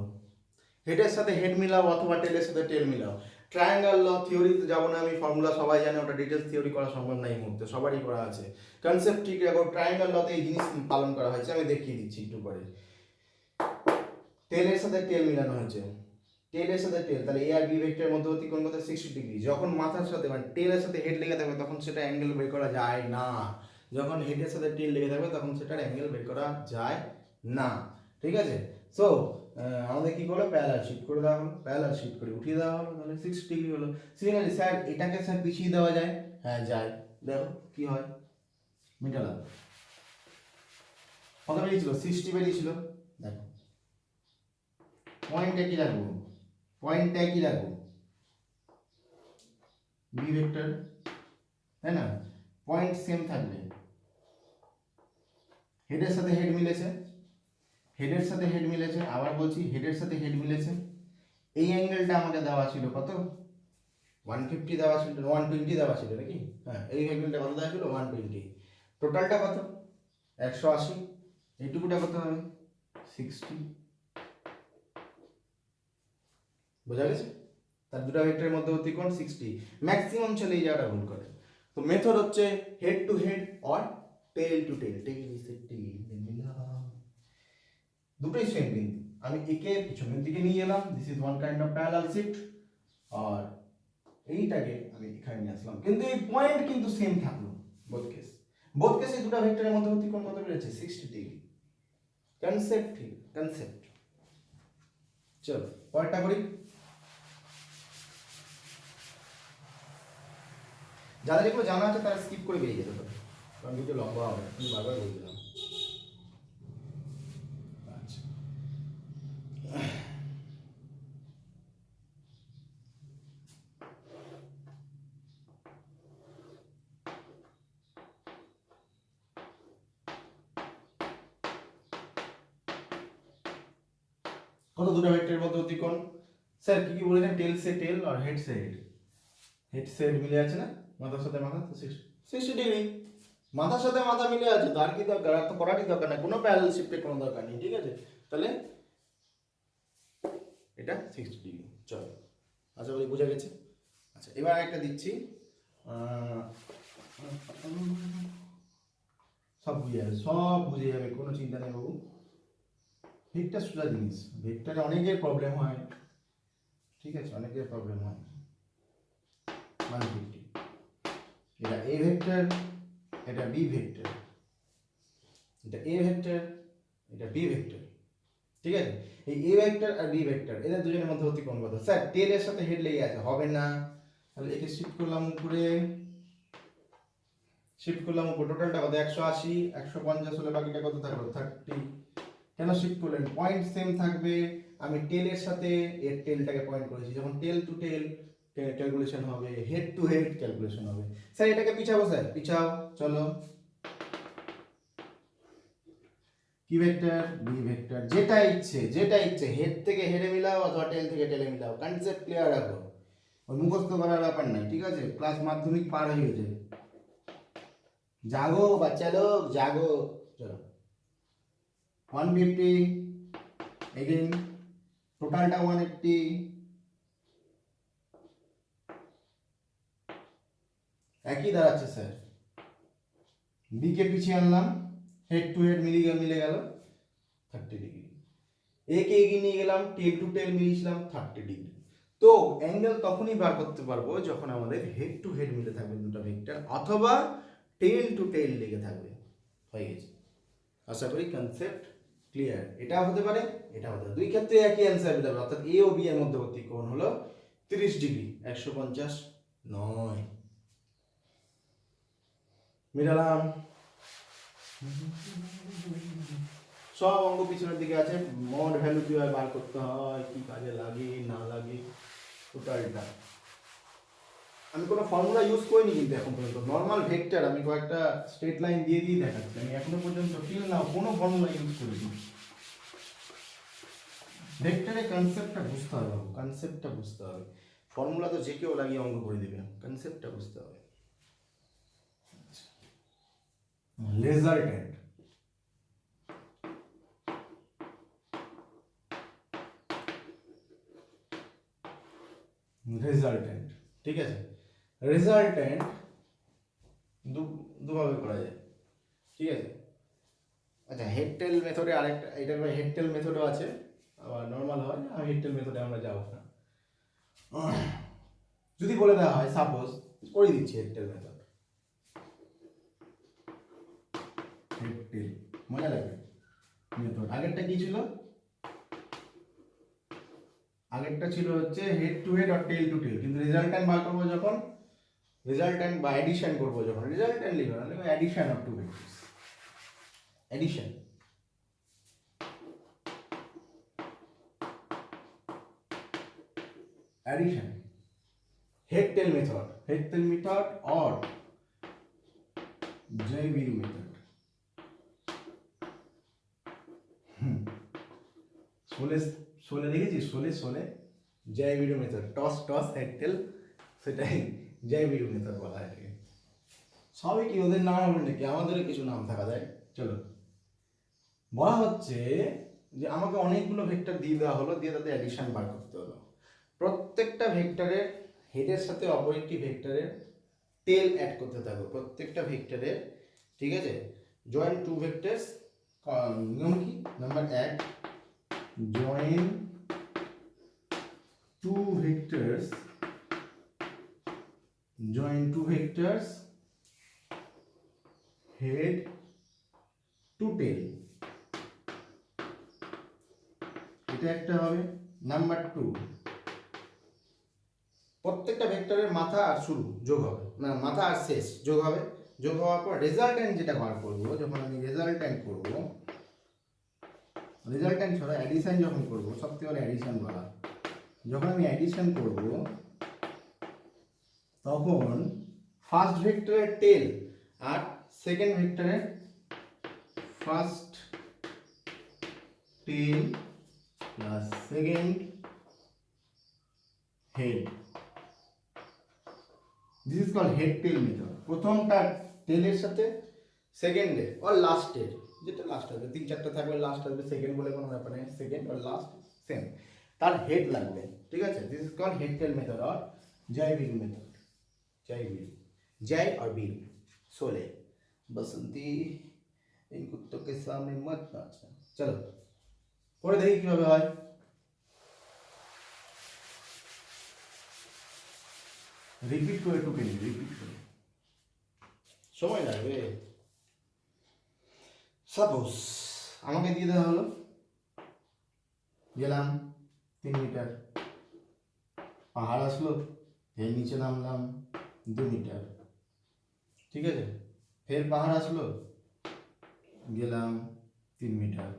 হেডের সাথে হেড মিলাও অথবা টেলের সাথে টেল মিলাও। ট্রায়াঙ্গেল ল থিওরিতে যাবো না আমি, ফর্মুলা সবাই জানে, ওটা ডিটেলস থিওরি করা সম্ভব না এই মুহূর্তে, সবারই করা আছে। কনসেপ্ট ঠিক রাখো, ট্রায়াঙ্গেল লতে এই জিনিস পালন করা হয়েছে, আমি দেখিয়ে দিচ্ছি একটু পরে। টেলের সাথে টেল মিলানো হয়েছে, টেলের সাথে টেল, তাহলে এ আর বি ভেক্টরের মধ্যবর্তী কোণ কত? 60 ডিগ্রি। যখন মাথার সাথে মানে টেলের সাথে হেড লেগে থাকবে তখন সেটা অ্যাঙ্গেল বের করা যায় না, যখন হেডের সাথে টেল লেগে থাকবে তখন সেটার অ্যাঙ্গেল বের করা যায় না, ঠিক আছে? সো আমাদের কি করলো, প্যারালাল শিফট করে দেওয়া হলো, প্যারালাল শিফট করে উঠিয়ে দেওয়া হলো, তাহলে 60 ডিগ্রি হলো। সিমিলারলি স্যার এটাকে স্যার পিছিয়ে দেওয়া যায়, হ্যাঁ যায়, দেখো কি হয়, মিটালাম কত বেরিয়েছিল? 60 বেরিয়েছিল। দেখো পয়েন্ট একই রাখবো, পয়েন্ট একই রাখবো, বি ভেক্টর, তাই না? পয়েন্ট সেম থাকবে, হেডের সাথে হেড মিলেছে, হেডের সাথে হেড মিলেছে, আবার বলছি হেডের সাথে হেড মিলেছে। এই অ্যাঙ্গেলটা আমাকে দেওয়া ছিল কত? 150 দেওয়া ছিল, 120 দেওয়া ছিল নাকি? হ্যাঁ, এই অ্যাঙ্গেলটা কত দেওয়া ছিল? 120। টোটালটা কত? 180। এইটুকুটা কত হবে? 60। বোঝা গেছে? তার দুটো ভেক্টরের মধ্যবর্তী কোণ 60। ম্যাক্সিমাম ছেলে এই জায়গাটা ভুল করে। তো মেথড হচ্ছে head to head or tail to tail, tail is tail, দুটোই সেম। কিন্তু আমি একে পিছনের দিকে নিয়ে এলাম, this is one kind of parallel shift, আর এইটাকে আমি এখানে নিয়ে আসলাম, কিন্তু এই পয়েন্ট কিন্তু সেম থাকলো বোথ কেসে দুটো ভেক্টরের মধ্যবর্তী কোণ কত বেড়েছে? 60 ডিগ্রি। কনসেপ্ট ঠিক, কনসেপ্ট। চলো পরেরটা করি। যাদের এগুলো জানা আছে তারা স্কিপ করে বেরিয়ে যেতে পারে, কারণ ভিডিও লম্বা হবে, আমি বারবার বলে দিলাম। আচ্ছা, কত দুটো ভেক্টরের মধ্যবর্তী কোণ? স্যার কি কি বলেছেন? টেল সে টেল আর হেড সে হেড, হেড সে হেড মিলে আছে না, মাথার সাথে মাথা, তো 60 ডিগ্রি। মাথার সাথে মাথা মিলে আছে, তো আর কি দরকার? আর তো করারই দরকার নাই, কোনো প্যারালাল শিফটের কোনো দরকার নেই, ঠিক আছে? তাহলে এটা 60 ডিগ্রি। চলো, আশা করি বোঝা গেছে। আচ্ছা, এবার একটা দিচ্ছি, সব বুঝে যাবে, সব বুঝে যাবে, কোনো চিন্তা নেই বাবু। ভেক্টর সোজা জিনিস, ভেক্টরে অনেকের প্রবলেম হয়, ঠিক আছে? অনেকের প্রবলেম হয়। 150, এটা এ ভেক্টর, এটা বি ভেক্টর, এটা এ ভেক্টর, এটা বি ভেক্টর, ঠিক আছে? এই এ ভেক্টর আর বি ভেক্টর এদের দুজনের মধ্যবর্তী কোণ কত? স্যার টেলের সাথে হেড লেগে আছে, হবে না। তাহলে একে শিফট করলাম উপরে, শিফট করলাম উপরে, টোটালটা কত? 180, 150 হলে বাকিটা কত থাকলো? 30। কেন শিফট করলেন? পয়েন্ট সেম থাকবে, আমি টেলের সাথে এর টেলটাকে পয়েন্ট করেছি, যখন টেল টু টেল ক্যালকুলেশন হবে, হেড টু হেড ক্যালকুলেশন হবে। স্যার এটাকে পিছাবো, স্যার পিছাও, চলো। কি ভেক্টর? বি ভেক্টর, যেটা ইচ্ছে, যেটা ইচ্ছে, হেড থেকে হেডে মিলাও অথবা টেল থেকে টেলে মিলাও, কনসেপ্ট ক্লিয়ার রাখো, ওই মুখস্থ করার ব্যাপার নাই, ঠিক আছে? ক্লাস মাধ্যমিক পার হয়ে গেছে, জাগো বাচ্চা লোক জাগো। চলো 150, এগেইন টোটালটা 180, একই দাঁড়াচ্ছে স্যার। বি কে পিছিয়ে আনলাম, হেড টু হেড মিলে গেল 30 ডিগ্রি। এ কে এগিয়ে নিয়ে গেলাম, টেল টু টেল মিলিয়েছিলাম 30 ডিগ্রি। তো অ্যাঙ্গেল তখনই বার করতে পারবো যখন আমাদের হেড টু হেড মিলে থাকবে দুটো ভেক্টর, অথবা টেল টু টেল লেগে থাকবে। হয়ে গেছে, আশা করি কনসেপ্ট ক্লিয়ার। এটা হতে পারে, এটা হতে পারে, দুই ক্ষেত্রে একই অ্যান্সার পেতে হবে, অর্থাৎ এ ও বি এর মধ্যবর্তী কোণ হলো 30 ডিগ্রি, 150 নয়। মিলালাম, সব অঙ্ক পিছনের দিকে আছে, মড ভ্যালু কিভাবে বার করতে হয়, কি কাজে লাগে না লাগে, টোটালটা আমি কোনো ফর্মুলা ইউজ করিনি কিন্তু এখন পর্যন্ত, নর্মাল ভেক্টর আমি কয়েকটা স্ট্রেট লাইন দিয়ে দিয়ে দেখাচ্ছি, আমি এখনো পর্যন্ত টিল নাও কোনো ফর্মুলা ইউজ করিনি। ভেক্টরের কনসেপ্টটা বুঝতে হবে, কনসেপ্টটা বুঝতে হবে, ফর্মুলা তো যে কেউ লাগিয়ে অঙ্ক করে দেবে, কনসেপ্টটা বুঝতে হবে। রেজাল্টেন্ট, রেজাল্টেন্ট, ঠিক আছে, রেজাল্টেন্ট দুভাবে করা যায়, ঠিক আছে। আচ্ছা, হেড টেল মেথডে আরেকটা, এটা হেড টেল মেথডও আছে, আবার নর্মাল হয়, আর হেড টেল মেথডে আমরা যাবো না। যদি বলে দেওয়া হয়, সাপোজ করে দিচ্ছি head tail method, head tail মজা লাগবে মেথড। আগেরটা কি ছিল? আগেরটা ছিল হচ্ছে হেড টু হেড আর টেল টু টেল, কিন্তু রেজাল্টেন্ট বার করবো যখন, রেজাল্টেন্ট বা এডিশন করবো যখন, রেজাল্টেন্ট লিখবো না, লিখবো addition of two vectors, addition. addition, head tail method or J-View method। Sholay দেখেছি, Sholay J-View method, toss head tail, সেটাই J-View method বলা হয় এটাকে। সবই কি ওদের নাম হবে নাকি, আমাদেরও কিছু নাম থাকা যায়। চলো, বলা হচ্ছে যে আমাকে অনেকগুলো ভেক্টর দিয়ে দেওয়া হলো, দিয়ে তাদের অ্যাডিশন বার করতে হলো। প্রত্যেকটা ভেক্টরের হেডের সাথে অপর একটি ভেক্টরের টেল অ্যাড করতে থাকবো, প্রত্যেকটা ভেক্টরের, ঠিক আছে। জয়েন টু ভেক্টরস, নিয়ম কি? Number 1, join two vectors head to tail, এটা একটা হবে। নাম্বার 2, প্রত্যেকটা ভেক্টরের মাথা আর শুরু যোগ হবে, না মাথা আর শেষ যোগ হবে। যোগ হওয়ার পর রেজাল্টেন্ট যেটা বার করবো, যখন আমি রেজাল্টেন্ট করবো, রেজাল্টেন্ট ছাড়া অ্যাডিশন যখন করবো, সবথেকে বড় অ্যাডিশন বলা, যখন আমি অ্যাডিশন করব তখন ফার্স্ট ভেক্টরের টেল আর সেকেন্ড ভেক্টরের first tail plus second head, this is called head tail method. প্রথমটা টেলের সাথে সেকেন্ডের আর লাস্টের, যেটা লাস্ট আসবে, 3-4টা থাকবে, লাস্ট আসবে সেকেন্ড বলে কোনো ব্যাপার নেই, সেকেন্ড আর লাস্ট সেম, তার হেড লাগবে, ঠিক আছে। This is called head tail method আর J-View মেথড। जय और वीर शोले, बसंती इन कुत्तों के सामने मत नाचना। चलो পরে দেখি কিভাবে হয়। রিপিট করে টুকে নি, রিপিট করে সময় লাগবে। সাপোজ আমাকে দিয়ে দেওয়া হলো, গেলাম 3 মিটার, পাহাড় আসলো, এর নিচে নামলাম 2 মিটার, ঠিক আছে। ফের পাহাড় আসলো, গেলাম 3 মিটার,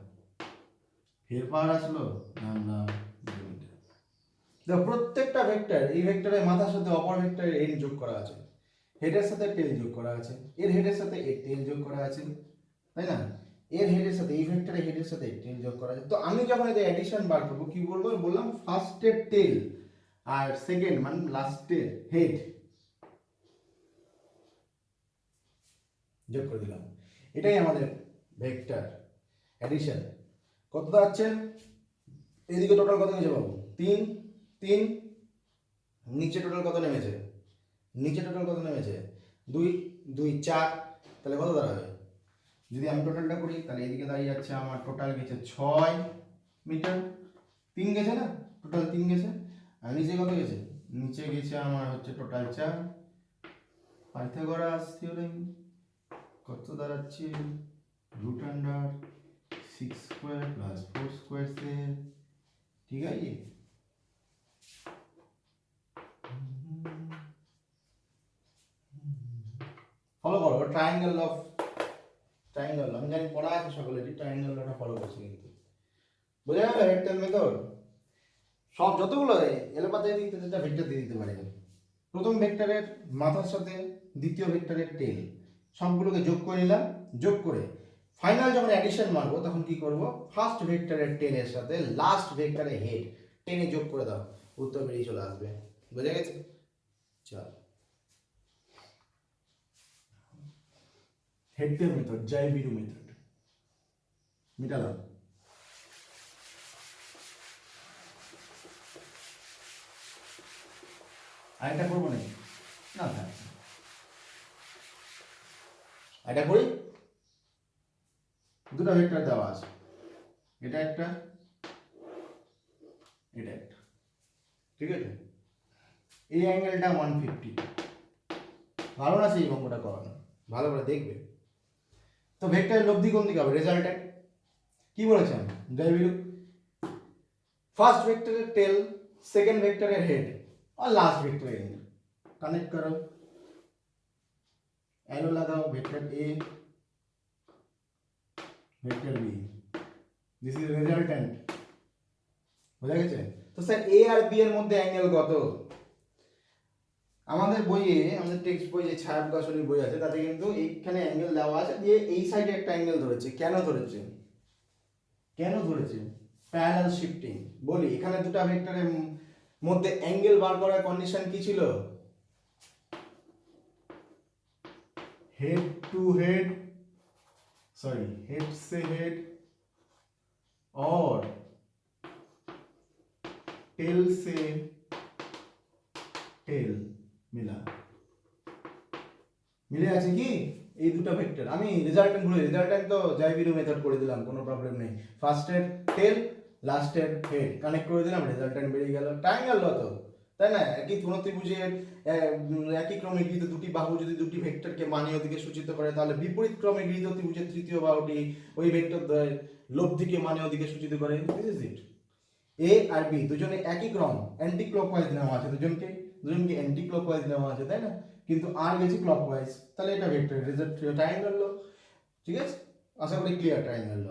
ফের পাহাড় আসলো, নামলাম 2 মিটার। দেখো প্রত্যেকটা ভেক্টর, এই ভেক্টরের মাথার সাথে অপর ভেক্টরের এন যোগ করা আছে, হেডের সাথে টেল যোগ করা আছে, এর হেডের সাথে এর টেল যোগ করা আছে, তাই না? এর হেডের সাথে এই ভেক্টরের হেডের সাথে এর টেল যোগ করা আছে। তো আমি যখন এদের অ্যাডিশন বার করবো কি বলবো? বললাম ফার্স্টের টেল আর সেকেন্ড মানে লাস্টের হেড যোগ করে দিলাম, এটাই আমাদের ভেক্টর অ্যাডিশন। কত দাঁড়াচ্ছে? এদিকে টোটাল কত নেমেছে বাবু? 3 3, নিচে টোটাল কত নেমেছে? নিচে টোটাল কত নেমেছে? 2 2 4, তাহলে কত দাঁড়াবে? যদি আমি টোটালটা করি তাহলে এদিকে দাঁড়িয়ে যাচ্ছে আমার টোটাল গেছে 6 মিটার, 3 গেছে না, টোটাল 3 গেছে। আর নিচে কত গেছে? নিচে গেছে আমার হচ্ছে টোটাল 4। পাইথাগোরাস থিওরেম কত দাঁড়াচ্ছে? √6 স্কয়ার প্লাস 4 স্কয়ার से, ঠিক আছে। ফলো করো ট্রায়াঙ্গেল আমি জানি পড়া আছে সকলেরই, ট্রায়াঙ্গেল লটা ফলো করছি কিন্তু বোঝা গেল ভেক্টর মেথড। সব যতগুলো এলোপাতাড়ি দিতে যেটা ভেক্টর দিয়ে দিতে পারে, প্রথম ভেক্টরের মাথার সাথে দ্বিতীয় ভেক্টরের টেল সবগুলোকে যোগ করে নিলাম, যোগ করে ফাইনাল যখন অ্যাডিশন মারবো তখন কি করব, ফার্স্ট ভেক্টরের টেলের সাথে লাস্ট ভেক্টরের হেড টেনে যোগ করে দাও, উত্তর বেরিয়ে চলে আসবে। বুঝে গেছে? চল হেডটেল মেথড, জাইবিরু মেথড মিটালাম। আরেকটা করবো নাকি? না থাক, এটা করি। দুটো ভেক্টর দেওয়া আছে, এটা একটা, এটা একটা, ঠিক আছে। এই অ্যাঙ্গেলটা 150, ভালো না সেই অঙ্কটা করানো, ভালো করে দেখবে। তো ভেক্টরের লব্ধি কোন দিকে হবে, রেজাল্টেন্ট। কি বলেছেন জাইবিরু, ফার্স্ট ভেক্টরের টেল, সেকেন্ড ভেক্টরের হেড और लास्ट वेक्टर एंड कनेक्ट करो, एरो लगाओ, vector a vector b, this is resultant. বুঝা গেছে? তো স্যার এ আর বি এর মধ্যে অ্যাঙ্গেল কত? আমাদের বইয়ে, আমাদের টেক্সট বই যে ছায়াপ্রকাশনীর বই আছে তাতে কিন্তু এইখানে অ্যাঙ্গেল দেওয়া আছে, দিয়ে এই সাইডে একটা অ্যাঙ্গেল ধরেছে। কেন ধরেছে? কেন ধরেছে? Parallel shifting. বলি এখানে দুটো ভেক্টরের মধ্যে অ্যাঙ্গেল বার করার কন্ডিশন কি ছিল? Head to head, sorry head से हेड और टेल से टेल मिला, মিলে আছে কি এই দুটো ভেক্টর? আমি রেজাল্টেন্ট ভুলে, রেজাল্টেন্ট তো জাইবিরু মেথড করে দিলাম, কোনো প্রবলেম নেই। ফার্স্টের টেল, লাস্টের হেড কানেক্ট করে দিলাম, রেজাল্টেন্ট বেরিয়ে গেল। ট্রায়াঙ্গেল তো, তাই না? একই ত্রিভুজের একই ক্রমে গৃহীত দুটি বাহু যদি দুটি ভেক্টরকে মানে ওদিকে সূচিত করে, তাহলে বিপরীত ক্রমে গৃহীত ত্রিভুজের তৃতীয় বাহুটি ওই ভেক্টর লব্ধিকে মানে ওদিকে সূচিত করে। This is it. এ আর বি দুজনে একই ক্রম, অ্যান্টি ক্লকওয়াইজ নেওয়া আছে, দুজনকে অ্যান্টি ক্লকওয়াইজ নেওয়া আছে, তাই না? কিন্তু আর গেছে ক্লকওয়াইজ, তাহলে এটা ভেক্টর রেজাল্ট ট্রায়াঙ্গেল ল। ঠিক আছে, আশা করি ক্লিয়ার। ট্রায়াঙ্গেল ল,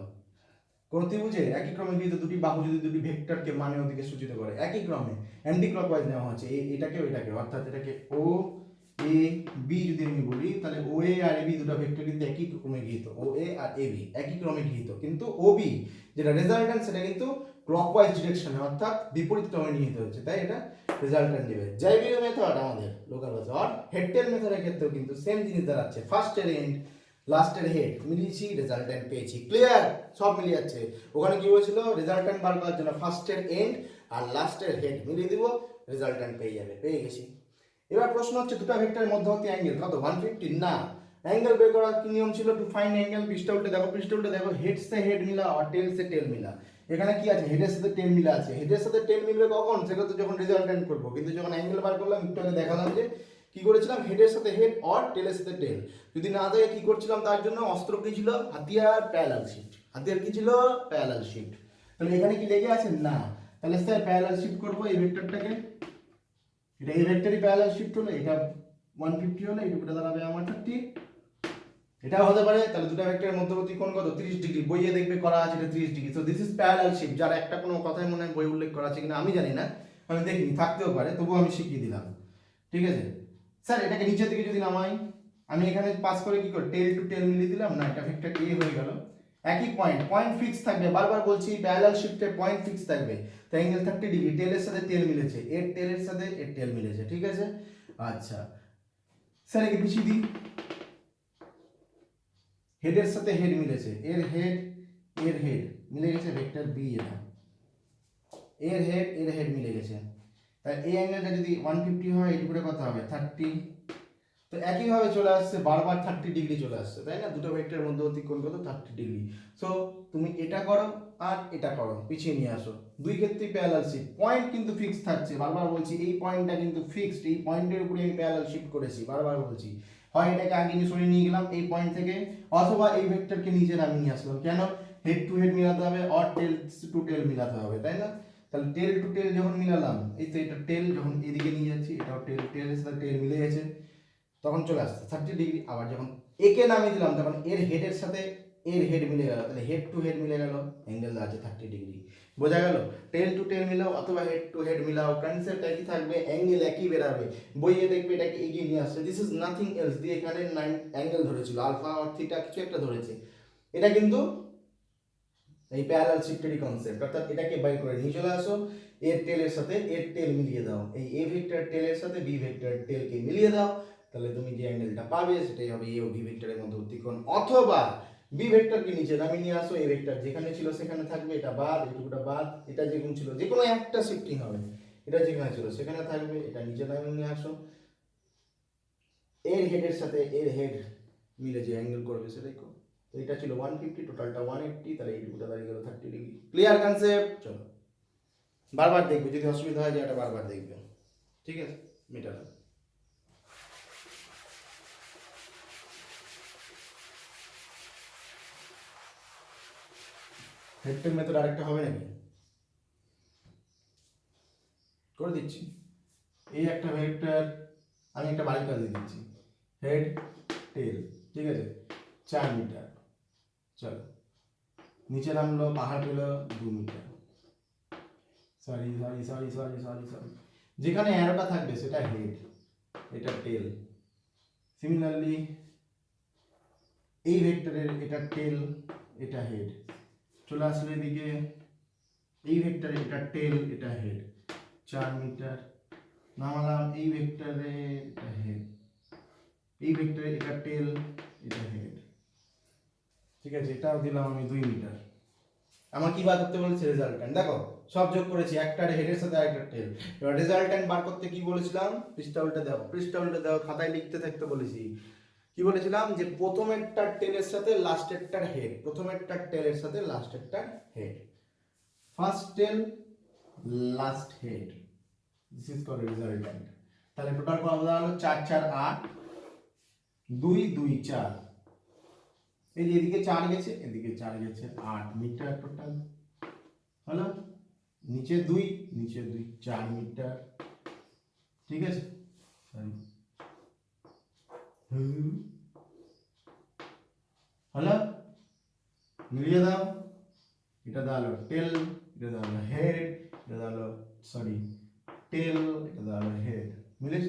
কোন ত্রিভুজে একই ক্রমে গৃহীত দুটি বাহু যদি দুটি ভেক্টরকে মানে ওদিকে সূচিত করে, একই ক্রমে অ্যান্টি ক্লকওয়াইজ নেওয়া হচ্ছে, এটাকেও এটাকে, অর্থাৎ এটাকে ও এ বি যদি আমি বলি, তাহলে ও এ আর এ বি দুটো ভেক্টর কিন্তু একই ক্রমে গৃহীত, ও এ আর এ বি একই ক্রমে গৃহীত, কিন্তু ও বি যেটা রেজাল্টেন্ট সেটা কিন্তু ক্লকওয়াইজ ডিরেকশনে, অর্থাৎ বিপরীত ক্রমে নিহিত হচ্ছে, তাই এটা রেজাল্টেন্ট দিবে। জাইবিরু মেথড আমাদের লোকাল ভাষা, আর হেডটেল মেথডের ক্ষেত্রেও কিন্তু সেম জিনিস দাঁড়াচ্ছে। ফার্স্টের এন্ড, লাস্টের হেড মিলিয়েছি, রেজাল্টেন্ট পেয়েছি। ক্লিয়ার? সব মিলে যাচ্ছে। ওখানে কি হয়েছিল, রেজাল্টেন্ট বার করার জন্য ফার্স্টের এন্ড আর লাস্টের হেড মিলিয়ে দিব, রেজাল্টেন্ট পেয়ে যাবে। পেয়ে গেছি। এবার প্রশ্ন হচ্ছে দুটো ভেক্টরের মধ্যবর্তী অ্যাঙ্গেল কত? 150 না। অ্যাঙ্গেল বের করার কি নিয়ম ছিল? টু ফাইন্ড অ্যাঙ্গেল, পৃষ্ঠা উল্টে দেখো, পৃষ্ঠা উল্টে দেখো, হেড সে হেড মিলা আর টেল সে টেল মিলা। এখানে কি আছে? হেডের সাথে টেল মিলা আছে। হেডের সাথে টেল মিলবে কখন? সেটা তো যখন রেজাল্টেন্ট করব। কিন্তু যখন অ্যাঙ্গেল বার করলাম, একটু আগে দেখালাম যে কি করেছিলাম, হেডের সাথে হেড আর টেলের সাথে টেল। যদি না থাকে কি করছিলাম, তার জন্য অস্ত্র কি ছিল? হাতিয়ার প্যারালাল শিফট। হাতিয়ার কি ছিল? Parallel shift. তাহলে এখানে কি লেগে আছে? না। তাহলে স্যার প্যারালাল শিফট করব এই ভেক্টরটাকে, এটা এই ভেক্টরই প্যারালাল শিফট হলো, এটা 150 হলো, এইটুকুটা দাঁড়াবে আমার 30। এটাও হতে পারে। তাহলে দুটো ভেক্টরের মধ্যবর্তী কোণ কত? 30 ডিগ্রি। বইয়ে দেখবে করা আছে এটা 30 degree. So this is parallel shift. যার একটা কোনো কথাই মনে হয় বই উল্লেখ করা আছে কিনা আমি জানি না, আমি দেখিনি, থাকতেও পারে, তবুও আমি শিখিয়ে দিলাম। ঠিক আছে স্যার, এটাকে নিচের দিকে যদি নামাই, আমি এখানে পাস করে কি করে টেল টু টেল মিলিয়ে দিলাম না, এটা ভেক্টর এ হয়ে গেল। একই পয়েন্ট, পয়েন্ট ফিক্স থাকবে, বারবার বলছি প্যারালাল শিফটে পয়েন্ট ফিক্স থাকবে। তো অ্যাঙ্গেল 30 ডিগ্রি, টেলের সাথে টেল মিলেছে, এর টেলের সাথে এর টেল মিলেছে। ঠিক আছে, আচ্ছা স্যার একে পিছিয়ে দিই, হেডের সাথে হেড মিলেছে, এর হেড মিলে গেছে, ভেক্টর বি এটা, এর হেড মিলে গেছে। তাই এই অ্যাঙ্গেলটা যদি 150 হয়, এর উপরে কত হবে? 30। তো একইভাবে চলে আসছে, বারবার 30 ডিগ্রি চলে আসছে, তাই না? দুটো ভেক্টরের মধ্যবর্তী কোণ কত? 30 ডিগ্রি। সো তুমি এটা করো আর এটা করো, পিছিয়ে নিয়ে আসো, দুই ক্ষেত্রেই প্যারালাল শিফট। পয়েন্ট কিন্তু ফিক্স থাকছে, বারবার বলছি এই পয়েন্টটা কিন্তু ফিক্সড, এই পয়েন্টের উপরে আমি প্যারালাল শিফট করেছি, বারবার বলছি। হয় এটাকে আগে নিয়ে সরিয়ে নিয়ে গেলাম এই পয়েন্ট থেকে, অথবা এই ভেক্টরকে নিচে নামিয়ে নিয়ে আসলাম। কেন? হেড টু হেড মিলাতে হবে আর টেল টু টেল মিলাতে হবে, তাই না? তাহলে টেল টু টেল যখন মিলালাম, এই তো এটা টেল যখন এদিকে নিয়ে যাচ্ছি, এটাও টেল, টেলের সাথে টেল মিলে গেছে, তখন চলে আসছে 30 ডিগ্রি। আবার যখন একে নামিয়ে দিলাম, তখন এর হেডের সাথে এর হেড মিলে গেল, তাহলে হেড টু হেড মিলে গেল, অ্যাঙ্গেল আছে 30 ডিগ্রি। বোঝা গেল? টেল টু টেল মিলাও অথবা হেড টু হেড মিলাও, কনসেপ্ট একই থাকবে, অ্যাঙ্গেল একই বেরাবে, বইয়ে দেখবে এটাকে এগিয়ে নিয়ে আসছে। দিস ইজ নাথিং এলস, দিয়ে এখানে অ্যাঙ্গেল ধরেছিল আলফা আর থিটা কিছু একটা ধরেছে, এটা কিন্তু এই প্যারালাল শিফটেরই কনসেপ্ট। অর্থাৎ এটাকে বাই করে নিয়ে চলে আসো, এর টেলের সাথে এর টেল মিলিয়ে দাও, এই এ ভেক্টর টেলের সাথে বি ভেক্টর টেলকে মিলিয়ে দাও, তাহলে তুমি যে অ্যাঙ্গেলটা পাবে সেটাই হবে এ ও বি ভেক্টরের মধ্যবর্তী কোণ। অথবা বি ভেক্টরকে নিচে নামিয়ে নিয়ে আসো, এ ভেক্টর যেখানে ছিল সেখানে থাকবে, এটা বাদ, এটুকুটা বাদ, এটা যেখানে ছিল যে কোনো একটা শিফটিং হবে, এটা যেখানে ছিল সেখানে থাকবে, এটা নিচে নামিয়ে নিয়ে আসো, এর হেডের সাথে এর হেড মিলে যে অ্যাঙ্গেল করবে সেটাই করো। তো এটা ছিল 150, টোটালটা 180, তাহলে এইটুকুটা দাঁড়িয়ে গেল 30 ডিগ্রি। Clear concept? চলো বারবার দেখবে, যদি অসুবিধা হয় যে এটা বারবার দেখবে, ঠিক আছে? মিটার হেডটেল মেথড আরেকটা হবে নাকি? করে দিচ্ছি। এই একটা ভেক্টর, আমি একটা বাড়ির কাজ দিয়ে দিচ্ছি, হেড টেল, ঠিক আছে, 4 মিটার। চলো নিচে নামলো, পাহাড় পেলো 2 মিটার। Sorry sorry sorry sorry sorry sorry, যেখানে অ্যারোটা থাকবে সেটা হেড, এটা টেল। সিমিলারলি এই ভেক্টরের এটা টেল, এটা হেড, চলে আসলে এদিকে এই ভেক্টরে এটা টেল, এটা হেড, 4 মিটার নামালাম, এই ভেক্টরে এটা হেড, এই ভেক্টরে এটা টেল, এটা হেড, ঠিক আছে, এটাও দিলাম আমি 2 মিটার। আমার কি বার করতে বলেছে? রেজাল্ট্যান্ট। দেখো সব যোগ করেছি, একটার হেডের সাথে আরেকটা টেল। এবার রেজাল্ট্যান্ট বার করতে কি বলেছিলাম? পৃষ্ঠা উল্টে দাও, পৃষ্ঠা উল্টে দাও, খাতায় লিখতে থাকতে বলেছি। কি বলেছিলাম? যে প্রথমেরটার টেলের সাথে লাস্টেরটার হেড, প্রথমেরটার টেলের সাথে লাস্টেরটার head, first tail last head, this is called resultant. তাহলে টোটাল কত দাঁড়ালো? 4 4 8, 2 2 4, এই যে এদিকে 4 গেছে, এদিকে 4 গেছে, 8 মিটার টোটাল হলো। নিচে 2, নিচে 2, 4 মিটার, ঠিক আছে। সরি, হলো, মিলিয়ে দাও, এটা দাঁড়ালো টেল, এটা দাঁড়ালো হেড, এটা দাঁড়ালো সরি টেল, এটা দাঁড়ালো হেড, মিলিস?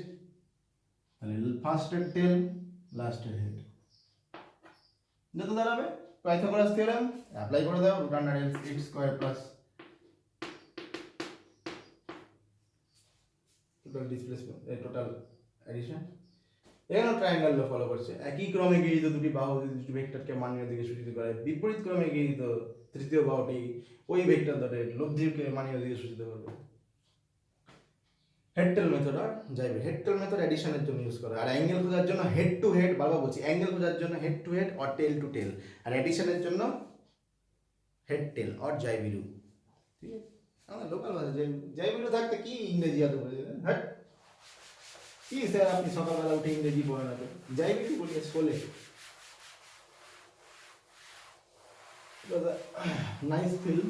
তাহলে ফার্স্টের টেল, লাস্টের হেড, যত দাঁড়াবে পাইথাগোরাস থিওরেম অ্যাপ্লাই করে দাও, root under x square plus total displacement, total addition. এখানে ট্রায়াঙ্গেল ল ফলো করছে, একই ক্রমে গিয়ে দুটি বাহু দুটি ভেক্টরকে মানের দিকে সূচিত করে, বিপরীত ক্রমে গিয়ে তৃতীয় বাহুটি ওই ভেক্টর দ্বারা লব্ধিকে মানের দিকে সূচিত করবে। হেডটেল মেথড আর যাইবে, হেডটেল মেথড এডিশনের জন্য ইউজ করে, আর অ্যাঙ্গেল খোঁজার জন্য হেড টু হেড, বারবার বলছি অ্যাঙ্গেল খোঁজার জন্য head to head or tail to tail, আর এডিশনের জন্য হেড টেল অর জাইবিরু, ঠিক আছে? আমাদের লোকাল ভাষা জাইবিরু থাকতে কি ইংরেজি এত বলে, হ্যাঁ কি স্যার আপনি সকালবেলা উঠে ইংরেজি পড়ে না, জাইবিরু বলি স্কুলে। নাইস ফিল্ম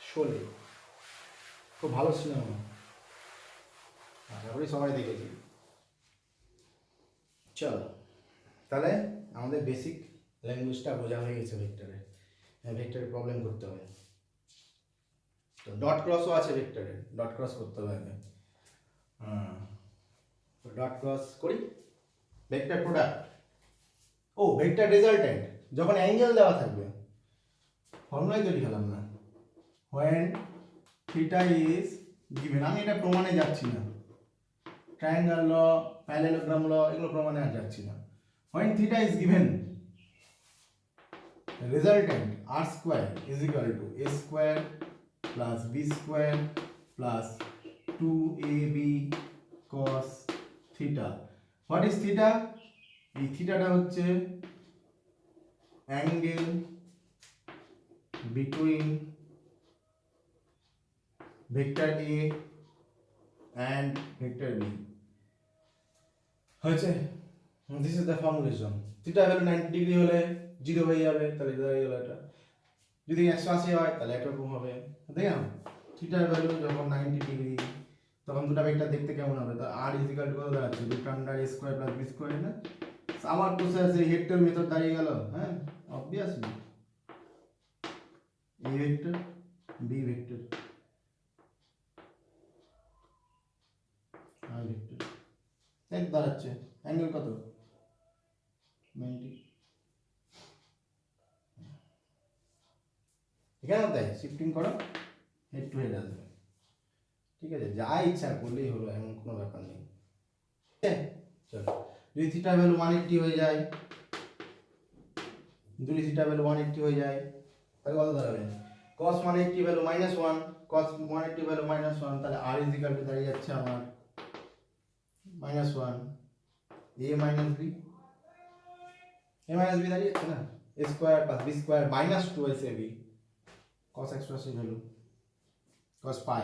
শোলে, খুব ভালো সিনেমা, আশা করি সবাই দেখেছি। চলো তাহলে আমাদের বেসিক ল্যাঙ্গুয়েজটা বোঝা হয়ে গেছে ভেক্টরের, ভেক্টরের প্রবলেম করতে হবে। তো ডট ক্রসও আছে ভেক্টরে, ডট ক্রস করতে হবে আগে। তো ডট ক্রস করি, ভেক্টর প্রোডাক্ট, ও ভেক্টর রেজাল্ট্যান্ট যখন অ্যাঙ্গেল দেওয়া থাকবে, ফর্মুলাই তৈরি হলাম না, when থিটা ইজ গিভেন, আমি এটা প্রমাণে যাচ্ছি না, ট্রায়াঙ্গেল ল, প্যারালেলোগ্রাম ল, এগুলো প্রমাণে আর যাচ্ছি না। when theta is given, resultant r square is equal to a square plus b square plus 2ab cos theta. What is theta? এই থিটাটা হচ্ছে angle between vector a and vector b হয়েছে। This is the formulation. Theta value 90 degree হলে 0 হয়ে যাবে, তাহলে এটা হয়ে গেল এটা। যদি 180 হয় তাহলে এরকম হবে, দেখলাম থিটার ভ্যালু যখন 90 ডিগ্রি, তখন দুটো ভেক্টর দেখতে কেমন হবে? তো r ইজ ইকুয়াল টু কত দাঁড়াচ্ছে? Root under a square plus b square, না? আমার তো স্যার সেই হেডটেল মেথড দাঁড়িয়ে গেল, হ্যাঁ অবভিয়াসলি এই vector b vector i vector এক দাঁড়াচ্ছে অ্যাঙ্গেল কত 90 এখানেও তাই শিফটিং করো হেড টু হেড আসবে ঠিক আছে যা ইচ্ছা করলেই হলো এমন কোনো ব্যাপার নেই চলো যদি থিটা ভ্যালু 180 হয়ে যায় যদি থিটা ভ্যালু 180 হয়ে যায় তাহলে কত দাঁড়াবে cos 180 ভ্যালু -1 cos 180 ভ্যালু -1 তাহলে r দাঁড়িয়ে যাচ্ছে আমার -1 a minus b দাঁড়িয়ে যাচ্ছে না a square plus b square -2ab cos x value cos pi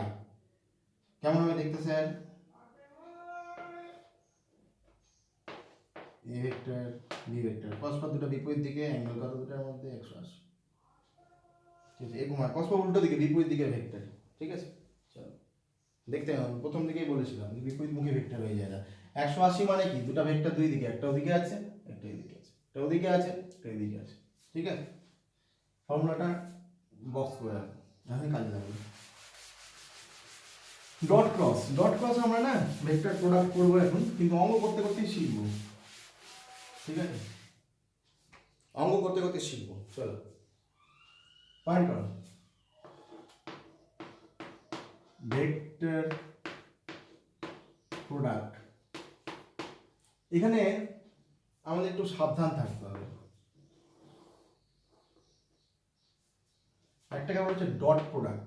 কেমন হবে দেখতে sir a vector b vector cos পদ দুটো বিপরীত দিকে অ্যাঙ্গেল কত দুটোর মধ্যে 180 ঠিক আছে এরকম cos পদ উল্টো দিকে বিপরীত দিকে ভেক্টর ঠিক আছে চলো দেখতে হবে প্রথম দিকেই বলেছিলাম যে বিপরীত মুখী ভেক্টর হয়ে যায় না 180 মানে কি দুটো ভেক্টর দুই দিকে একটা ওদিকে আছে একটা এদিকে আছে একটা ওদিকে আছে একটা এদিকে আছে ঠিক আছে ফর্মুলাটা বক্স করে রাখো এখন কাজে লাগবে ডট ক্রস আমরা না ভেক্টর প্রোডাক্ট করবো এখন কিন্তু অঙ্ক করতে করতেই শিখবো ঠিক আছে অঙ্ক করতে করতে শিখবো চলো পয়েন্ট করো ভেক্টর প্রোডাক্ট এখানে আমাদের একটু সাবধান থাকতে হবে একটা কেমন হচ্ছে ডট প্রোডাক্ট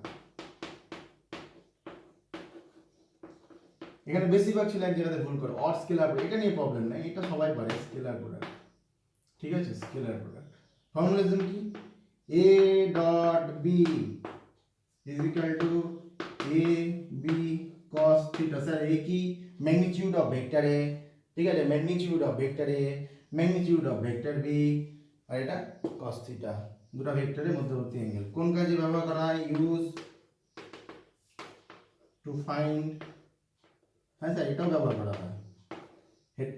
এখানে বেশিরভাগ ছিল এক জায়গাতে ভুল করে অর স্কেলার এটা নিয়ে প্রবলেম নাই এটা সবাই পারে স্কেলার প্রোডাক্ট ঠিক আছে স্কেলার প্রোডাক্ট ফর্মুলেশন কি a dot b is equal to a b cos theta sir a কি ম্যাগনিটিউড অফ ভেক্টর a ঠিক আছে magnitude of vector a magnitude of vector b আর এটা cos থিটা দুটো ভেক্টরের মধ্যবর্তী অ্যাঙ্গেল কোন কাজে ব্যবহার করা হয় ইউজ টু ফাইন্ড হ্যাঁ স্যার এটাও ব্যবহার করা হয় হেড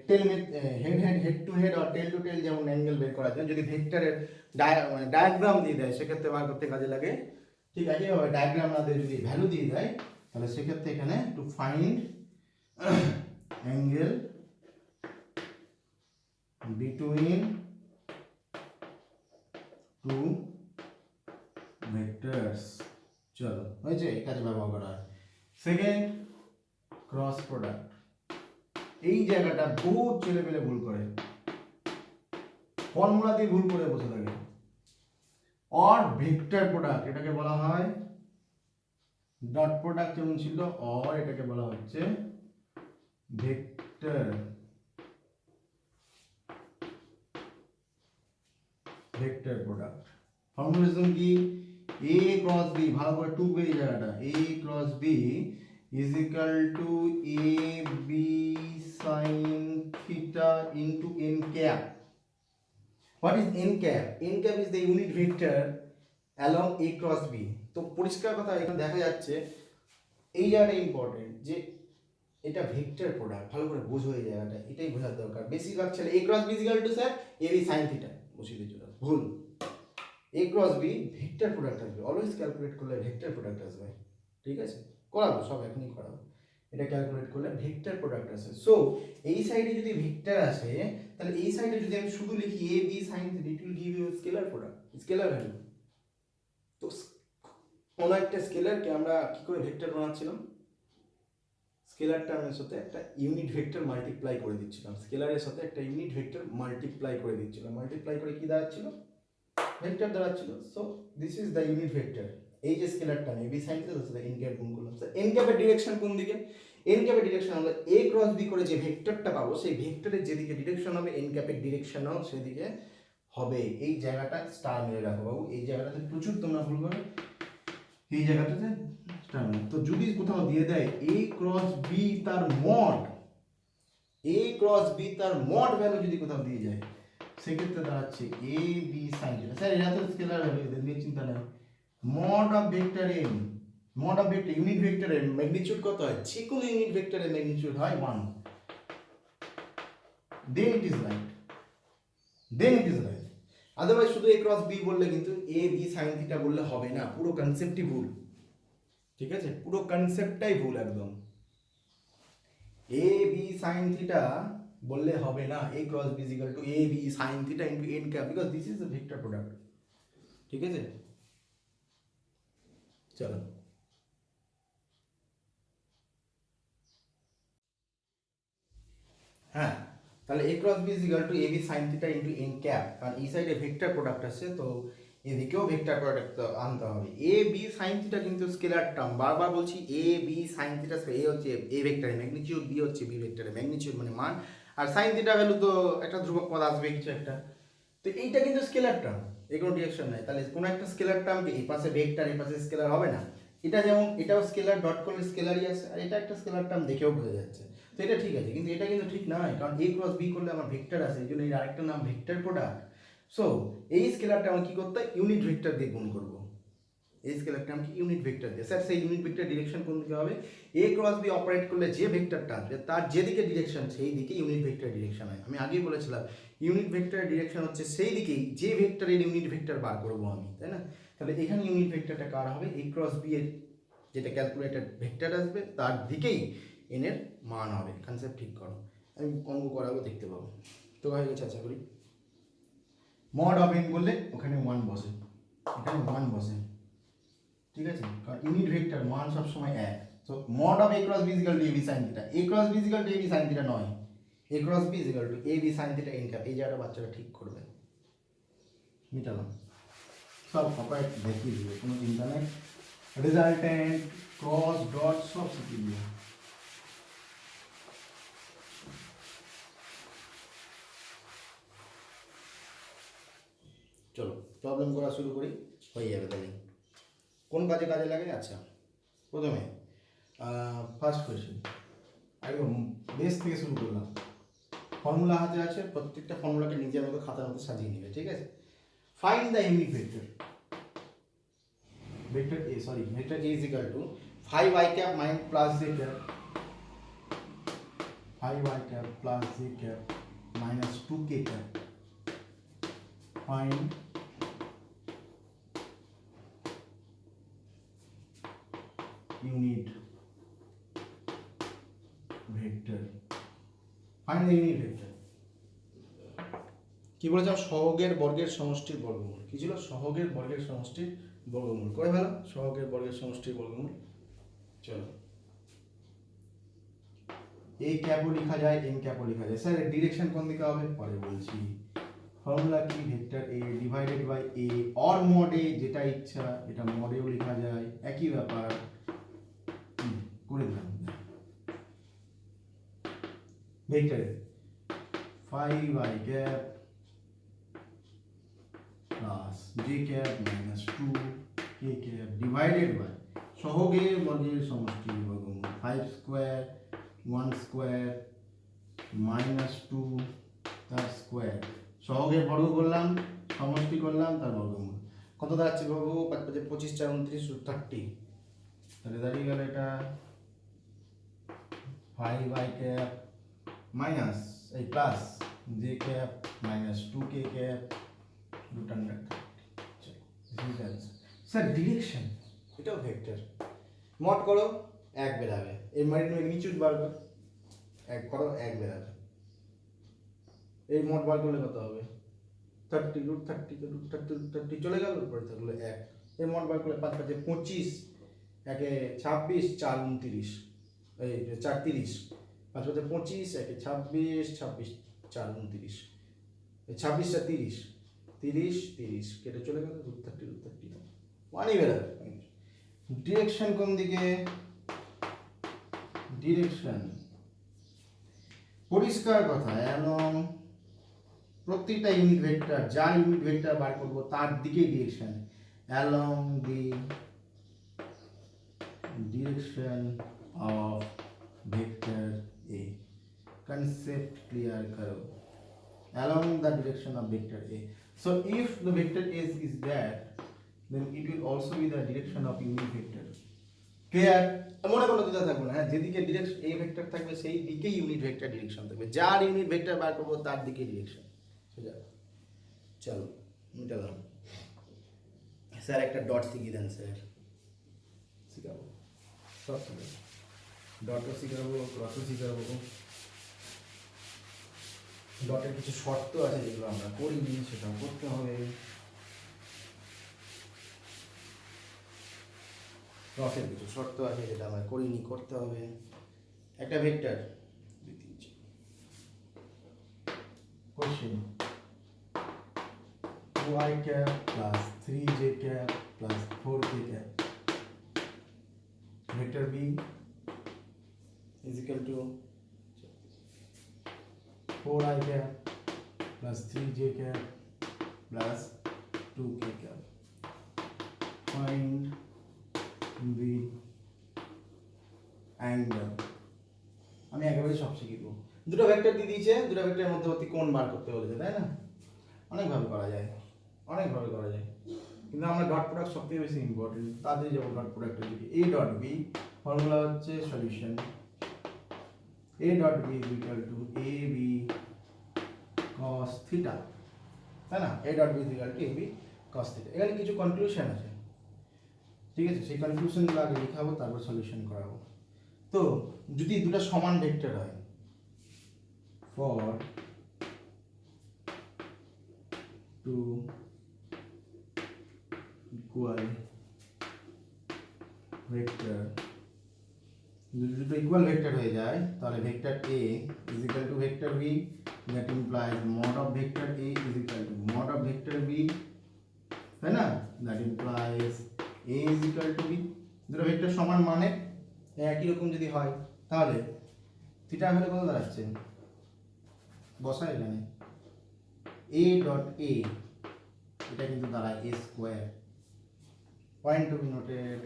টু হেড আর টেল টু টেল যেমন অ্যাঙ্গেল বের করার জন্য যদি ভেক্টরের ডায়াগ্রাম দিয়ে দেয় সেক্ষেত্রে বার করতে কাজে লাগে ঠিক আছে এভাবে ডায়াগ্রাম না দিয়ে যদি ভ্যালু দিয়ে দেয় তাহলে সেক্ষেত্রে এখানে to find angle between two vectors চলো হয়েছে এই কাজে ব্যবহার করা হয় সেকেন্ড ক্রস প্রোডাক্ট এই জায়গাটা বহু ছেলে পেলে ভুল করে ফর্মুলা দিয়ে ভুল করে বসে থাকে অর ভেক্টর প্রোডাক্ট এটাকে বলা হয় ডট প্রোডাক্ট যেমন ছিল অর এটাকে বলা হচ্ছে ভেক্টর প্রোডাক্ট ফর্মুলেশন কি a ক্রস b ভালো করে টু এই জায়গাটা a cross b is equal to a b sin theta into n cap. What is n cap? N cap is the unit vector along a cross b. তো পরিষ্কার কথা এখানে দেখা যাচ্ছে এই জায়গাটা ইম্পর্টেন্ট যে এটা ভেক্টর প্রোডাক্ট ভালো করে বোঝো এই জায়গাটা এটাই বোঝার দরকার বেশিরভাগ ছেলে a cross b is equal to sir a b sin theta বসিয়ে দিচ্ছ ভুল a cross b vector product আসবে অলওয়েজ ক্যালকুলেট করলে ভেক্টর প্রোডাক্ট আসবে ঠিক আছে করাবো সব এখনই করাবো এটা ক্যালকুলেট করলে ভেক্টর প্রোডাক্ট আসে সো এই সাইডে যদি ভেক্টর আসে তাহলে এই সাইডে যদি আমি শুধু লিখি a b sin theta it will give you scalar product scalar value তো কোন একটা স্কেলারকে আমরা কি করে ভেক্টর বানাচ্ছিলাম স্কেলার টার্মের সাথে একটা ইউনিট ভেক্টর মাল্টিপ্লাই করে দিচ্ছিলাম স্কেলারের সাথে একটা ইউনিট ভেক্টর মাল্টিপ্লাই করে দিচ্ছিলাম মাল্টিপ্লাই করে কি দাঁড়াচ্ছিল ভেক্টর দাঁড়াচ্ছিল so this is the unit vector এই যে স্কেলারটা আমি বি সাইন থিটা সাথে n ক্যাপ গুণ করলাম স্যার n ক্যাপের ডিরেকশন কোন দিকে n ক্যাপের ডিরেকশন আমরা a ক্রস b করে যে ভেক্টরটা পাবো সেই ভেক্টরের যেদিকে ডিরেকশন হবে n ক্যাপের ডিরেকশনও সেদিকে হবে এই জায়গাটা স্টার মেরে রাখো বাবু এই জায়গাটাতে প্রচুর তোমরা ভুল করো এই জায়গাটাতে স্টার তো যদি কোথাও দিয়ে দেয় a ক্রস b তার মড a ক্রস b তার মড ভ্যালু যদি কোথাও দিয়ে যায় সেক্ষেত্রে দাঁড়াচ্ছে a b sin theta sir এটা তো স্কেলার ভ্যালু এদের নিয়ে চিন্তা নেই mod of vector n mod of vector unit vector এর ম্যাগনিটিউড কত হয় যে কোনো ইউনিট ভেক্টরের ম্যাগনিটিউড হয় 1 then it is right otherwise শুধু এ ক্রস বি বললে কিন্তু এ বি সাইন থিটা বললে হবে না, পুরো কনসেপ্টই ভুল। ঠিক আছে, পুরো কনসেপ্টটাই ভুল একদম। এ বি সাইন থিটা বললে হবে না, a cross b equal to a b sine theta into n cap, because this is the vector product. ঠিক আছে, চলো হ্যাঁ, তাহলে a cross b equal to a b sine theta into n cap, কারণ এই সাইডে ভেক্টর প্রোডাক্ট আছে, তো এদিকেও ভেক্টর প্রোডাক্ট আনতে হবে। এ বি সাইন থিটা কিন্তু স্কেলার টার্ম, বারবার বলছি এ বি সাইন থিটা, এ হচ্ছে এ ভেক্টরের ম্যাগনিটিউড, বি হচ্ছে বি ভেক্টরের ম্যাগনিটিউড মানে মান, আর সাইন থিটা ভ্যালু তো একটা ধ্রুবক পদ আসবে কিছু একটা। তো এইটা কিন্তু স্কেলার টার্ম, এর কোনো ডিরেকশন নাই, তাহলে কোনো একটা স্কেলার টার্মকে এই পাশে ভেক্টর এই পাশে স্কেলার হবে না। এটা যেমন এটাও স্কেলার, ডট করলে স্কেলারই আছে, আর এটা একটা স্কেলার টার্ম দেখেও বোঝা যাচ্ছে, তো এটা ঠিক আছে। কিন্তু এটা কিন্তু ঠিক নয়, কারণ এ ক্রস বি করলে আমার ভেক্টর আছে, এই জন্য এর আরেকটা নাম ভেক্টর প্রোডাক্ট। সো এই স্কেলারটা আমার কি করতে হয়, ইউনিট ভেক্টর দিয়ে গুণ করবো। এই স্কেলারটা আমি ইউনিট ভেক্টর দিয়ে, স্যার সেই ইউনিট ভেক্টর ডিরেকশন কোন দিকে হবে, এ ক্রস বি অপারেট করলে যে ভেক্টরটা আসবে তার যেদিকে ডিরেকশন সেই দিকে ইউনিট ভেক্টর ডিরেকশন হয়। আমি আগেই বলেছিলাম ইউনিট ভেক্টর ডিরেকশন হচ্ছে সেই দিকেই যে ভেক্টরের ইউনিট ভেক্টর বার করবো আমি, তাই না? তাহলে এখানে ইউনিট ভেক্টরটা কার হবে, এ ক্রস বি এর যেটা ক্যালকুলেটেড ভেক্টর আসবে তার দিকেই এন এর মান হবে। কনসেপ্ট ঠিক করো, আমি অঙ্ক করাবো দেখতে পাবো। তো হয়ে গেছে, আশা করি। মড অফ এন করলে ওখানে 1 বসে, এখানে 1 বসে। ঠিক আছে, কারণ ইউনিট ভেক্টর মান সবসময় এক। So mod of a cross b equal to a b sine theta, a cross b equal to a b sine theta নয়, a cross b equal to a b sine theta n cap. এই জায়গাটা বাচ্চারা ঠিক করবে, মিটালাম, সব অপারেট দেখিয়ে দিবে, কোনো চিন্তা নেই। রেজাল্টেন্ট ক্রস ডট সব শিখিয়ে দিবে। চলো প্রবলেম করা শুরু করি, হয়ে যাবে তাহলে। কোন কাজে কাজে লাগে? আচ্ছা, প্রথমে ফার্স্ট কোয়েশ্চেন, একদম বেস থেকে শুরু করলাম। ফর্মুলা হাতে আছে, প্রত্যেকটা ফর্মুলাকে নিজের মতো খাতার মতো সাজিয়ে নেবে। ঠিক আছে, find the unit vector, vector A, sorry vector a is equal two 5i cap minus plus J cap, 5i cap plus J cap minus 2k cap, find unit vector, find the unit vector. কি বলেছে, সহগের বর্গের সমষ্টির বর্গমূল। কি ছিল? সহগের বর্গের সমষ্টির বর্গমূল। করে ফেলো সহগের বর্গের সমষ্টির বর্গমূল। চলো, এই ক্যাপও লেখা যায়, এন ক্যাপও লেখা যায়। স্যার ডিরেকশন কোন দিকে হবে? পরে বলছি। ফর্মুলা কি, vector a divided by a or mod a, যেটা ইচ্ছা এটা মডেও লেখা যায়, একই ব্যাপার। করে দিলাম। Vector 5i cap plus j cap minus 2k cap divided by সহগের বর্গের সমষ্টির বর্গমূল, 5 স্কোয়ার 1 স্কোয়ার মাইনাস 2 তার স্কোয়ার, সহগের বর্গ করলাম, সমষ্টি করলাম, তার বর্গমূল। কত দাঁড়াচ্ছে বাবু? 5 5 25 4 29 30, তাহলে দাঁড়িয়ে গেল এটা 5i ক্যাপ মাইনাস এই plus j cap minus 2k cap root under 30। Sir direction এটাও ভেক্টর, মড করো 1 বেরাবে, এর ম্যাগনিটিউড বার করো 1 করো 1 বেরাবে, এই মড বার করলে কত হবে? 30 রুট 30 রুট 30 রুট 30 চলে গেল, উপরে থাকলো 1। এই মড বার করলে 5 5 25 একে 26 4 29, এই 4 30, 5 5 25 একে 26 26 4 29, 26 আর 30 30 30 কেটে চলে গেল, রুট 30 ওয়ানই বেরাবে। ডিরেকশন কোন দিকে? ডিরেকশন পরিষ্কার কথা, এবং প্রত্যেকটা ইউনিট ভেক্টর, যার ইউনিট ভেক্টর বার করবো তার দিকে direction, along the direction of vector a. Concept clear করো, along the direction of vector a. So if the vector s is that, then it will also be the direction of unit vector. Clear? মনে কোনো দ্বিধা থাকবে না। হ্যাঁ, যেদিকে ডিরেকশন এ ভেক্টর থাকবে সেই দিকেই ইউনিট ভেক্টর ডিরেকশন থাকবে, যার ইউনিট ভেক্টর বার করবো তার দিকে ডিরেকশন। সোজা। চলো মিটালাম। স্যার একটা ডট শিখিয়ে দেন স্যার। শিখাবো, সব শিখাবো, ডটও শিখাবো, ক্রসও শিখাবো। ডটের কিছু শর্ত আছে যেগুলো আমরা করিনি, সেটাও করতে হবে। ক্রসের কিছু শর্ত আছে যেটা আমরা করিনি, করতে হবে। একটা vector 2 3 4 question y cap plus 3j cap plus 4k cap vector b is equal to 4i cap plus 3j cap plus 2k cap. Find the angle. আমি একেবারে সব শিখিব। দুটো ভেক্টর দিয়ে দিয়েছে, দুটো ভেক্টরের মধ্যবর্তী কোণ বার করতে বলেছে, তাই না? অনেকভাবে করা যায়, অনেকভাবে করা যায়, কিন্তু আমরা ডট প্রোডাক্ট সবথেকে বেশি ইম্পর্টেন্ট। তাদের যাবো ডট প্রোডাক্টের দিকে। এ ডট বি ফর্মুলা হচ্ছে solution a dot b is equal to a b cos theta, তাই না? A dot b is equal to a b cos theta. এখানে কিছু কনক্লুশন আছে, ঠিক আছে? সেই কনক্লুশনগুলো আগে লিখাবো, তারপর সলিউশন করাবো। তো যদি দুটো সমান ভেক্টর হয়, ফর টু ইকুয়াল ভেক্টর, যদি দুটো ইকুয়াল ভেক্টর হয়ে যায় তাহলে vector a is equal to vector b, that implies mod of vector a is equal to mod of vector b, তাই না? That implies a is equal to b. দুটো ভেক্টর সমান মানে একই রকম যদি হয় তাহলে থিটা ভ্যালু কত দাঁড়াচ্ছে? বসাই এখানে এ ডট এ, এটা কিন্তু দাঁড়ায় a square. Point to be noted,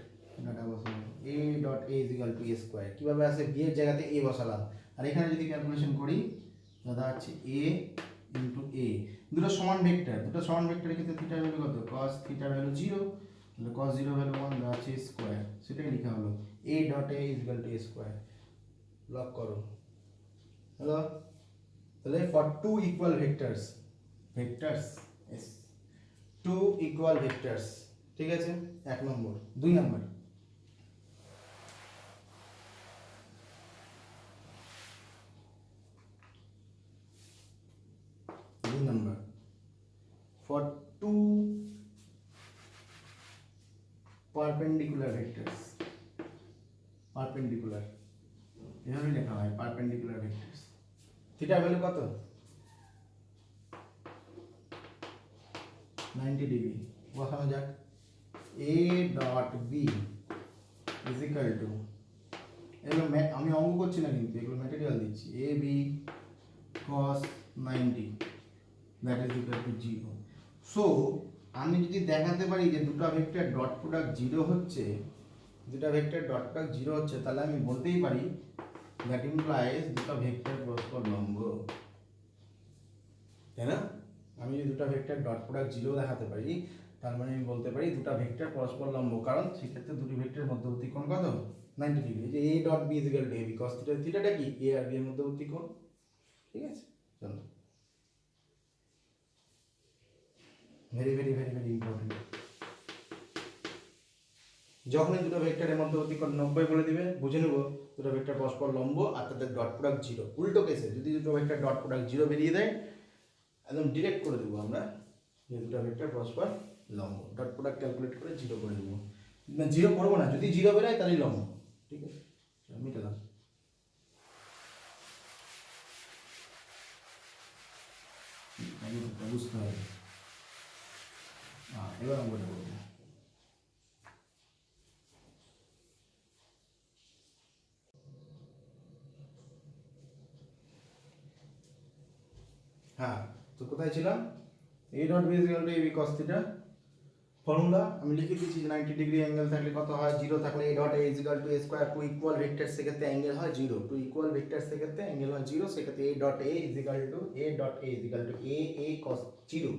data বসাবো a dot a is equal to a square. কীভাবে আসে? বি এর জায়গাতে এ বসালাম, আর এখানে যদি ক্যালকুলেশন করি দাদা হচ্ছে এ ইন্টু এ। দুটো সমান ভেক্টর, দুটো সমান ভেক্টরের ক্ষেত্রে থিটার ভ্যালু কত? কস থিটার ভ্যালু 0, তাহলে কস 0 ভ্যালু 1, দেওয়া আছে স্কোয়ার, সেটাই লেখা হলো a dot a is equal to a square. Lock করো। হ্যালো, তাহলে for two equal vectors, vectors as two equal vectors, ঠিক আছে? 1 নম্বর। 2 নম্বর, for two perpendicular vectors, perpendicular এভাবে লেখা হয় perpendicular vectors। থিটা ভ্যালু কত? 90 ডিগ্রি। বসানো যাক a dot b is equal two, এগুলো আমি অঙ্ক করছি না কিন্তু, এগুলো ম্যাটেরিয়াল দিচ্ছি, a b cos 90 that is equal two 0। So আমি যদি দেখাতে পারি যে দুটো ভেক্টর ডট প্রোডাক্ট 0 হচ্ছে, দুটো ভেক্টর ডট প্রোডাক্ট 0 হচ্ছে, তাহলে আমি বলতেই পারি দ্যাট ইমপ্লাইজ দুটো ভেক্টর পরস্পর লম্ব, তাই না? আমি যদি দুটো ভেক্টর ডট প্রোডাক্ট 0 দেখাতে পারি, তার মানে আমি বলতে পারি দুটো ভেক্টর পরস্পর লম্ব, কারণ সেক্ষেত্রে দুটি ভেক্টরের মধ্যবর্তী কোণ কত? 90 ডিগ্রি। যে a dot b is equal to a b cos theta, থিটাটা কি? a আর b এর মধ্যবর্তী কোণ, ঠিক আছে? চলো, very very very very important. যখনই দুটো ভেক্টরের মধ্যবর্তী কোণ 90 বলে দিবে, বুঝে নেব দুটো ভেক্টর পরস্পর লম্ব আর তাদের ডট প্রোডাক্ট 0। উল্টো কেসে যদি দুটো ভেক্টর ডট প্রোডাক্ট 0 বেরিয়ে দেয়, একদম ডিরেক্ট করে দেবো আমরা যে দুটো ভেক্টর পরস্পর লম্ব, ডট প্রোডাক্ট ক্যালকুলেট করে 0 করে দেবো। না 0 করবো না, যদি 0 বেরোয় তাহলেই লম্ব, ঠিক আছে? মিটালাম। বুঝতে হবে। এবার অঙ্কটা করবো। হ্যাঁ, তো কোথায় ছিলাম? a dot b is equal to a b cos theta. Formula আমি লিখে দিয়েছি যে 90 ডিগ্রি অ্যাঙ্গেল থাকলে কত হয়? 0 থাকলে a dot a is equal to a square. Two equal vectors এর ক্ষেত্রে অ্যাঙ্গেল হয় 0, টু ইকুয়াল ভেক্টরস এর ক্ষেত্রে অ্যাঙ্গেল হয় 0, সেক্ষেত্রে a dot a is equal to a cos 0,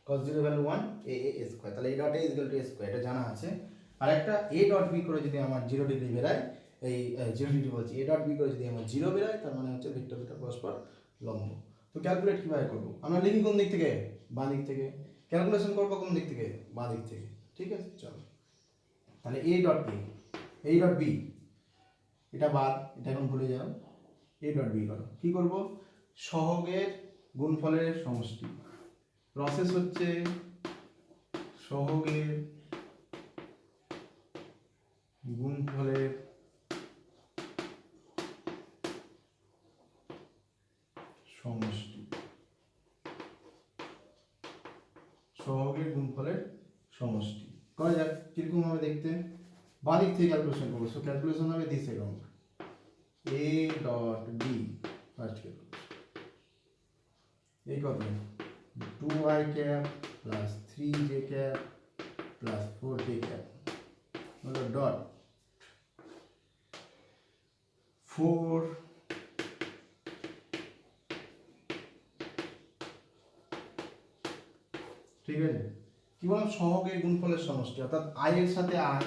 cos 0 value 1, a square. তাহলে a dot a is equal to a square, এটা জানা আছে। আর একটা a ডট b করে যদি আমার 0 ডিগ্রি বেরায়, এই 0 ডিগ্রি বলছি, a ডট b করে যদি আমার 0 বেরায়, তার মানে হচ্ছে ভেক্টর দুটো পরস্পর লম্ব। তো ক্যালকুলেট কিভাবে করব? আমরা লিখি কোন দিক থেকে? বাঁ দিক থেকে। ক্যালকুলেশন করবো কোন দিক থেকে, বাঁ দিক থেকে, ঠিক আছে। চলো তাহলে এ ডট এ, এই ডট বি, এটা বাদ, এটা এখন ভুলে যাও। এ ডট বি করো, কি করবো, সহগের গুণফলের সমষ্টি। প্রসেস হচ্ছে সহগের গুণফলের সমষ্টি, সহগের গুণফলের সমষ্টি করা যাক। কিরকম হবে দেখতে, বাঁ দিক থেকে ক্যালকুলেশন করবো। সো ক্যালকুলেশন হবে this account, a dot b first calculation, এই কত, 2i cap plus 3j cap plus 4k cap হলো ডট 4 ঠিক আছে। কি বললাম, সহগের গুণফলের সমষ্টি, অর্থাৎ i এর সাথে i,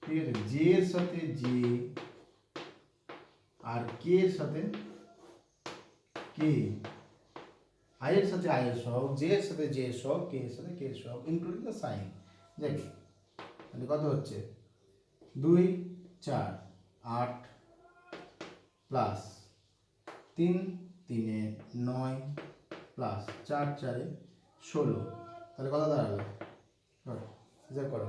ঠিক আছে, j এর সাথে j আর k এর সাথে k, i এর সাথে i এর সহগ, j এর সাথে j এর সহগ, k এর সাথে k এর সহগ, ইনক্লুডিং দ্য সাইন। দেখ তাহলে কত হচ্ছে, 2 4 8 প্লাস 3 3 9 প্লাস 4 4 16, তাহলে কত দাঁড়ালো, করো হিসাব করো।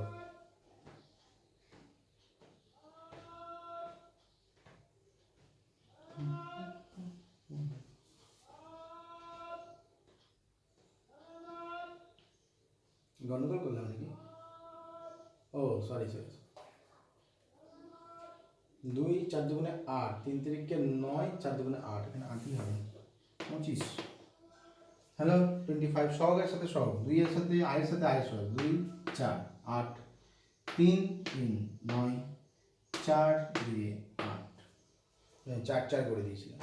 গন্ডগোল করলাম নাকি, ও সরি সরি, 2 4 দুগুণে 8, 3 3 9, 4 দুগুণে 8, এখানে 8ই হবে, 25। হ্যালো 25, সহগের সাথে সহগ, 2 এর সাথে i এর সাথে i এর সহগ, 2 4 8 3 3 9 4 2 8, 4 4 করে দিয়েছিলাম,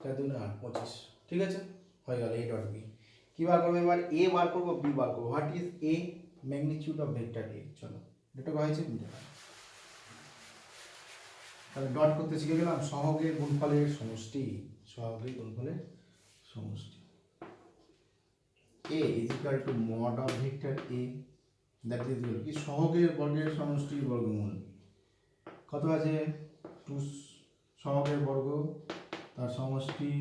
4 দুগুণে 8 25, ঠিক আছে, হয়ে গেল। এ ডট বি কি বার করবো এবার, এ বার করবো, বি বার করবো। What is a, magnitude of vector a. চলো এটা হয়েছে বিটা, তাহলে ডট করতে শিখে গেলাম, সহগের গুণফলের সমষ্টি, সহগের গুণফলের সমষ্টি। a is equal to mod of vector a, that is equal কি, সহগের বর্গের সমষ্টির বর্গমূল কত আছে, 2 সহগের বর্গ তার সমষ্টি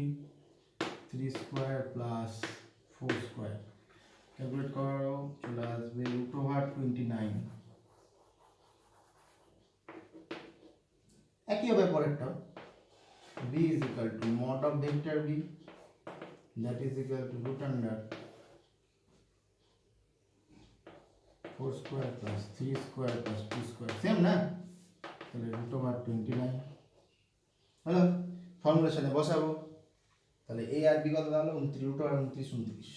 3 স্কয়ার প্লাস 4 স্কয়ার, ক্যালকুলেট করো, চলে আসবে √29। একই হবে পরেরটা, b is equal to mod of vector b, that is equal to √4 square plus 3 square plus 2 square, same না, তাহলে √29। হ্যালো, ফর্মুলেশনে বসাবো, তাহলে a আর b কত দাঁড়ালো, 29 √29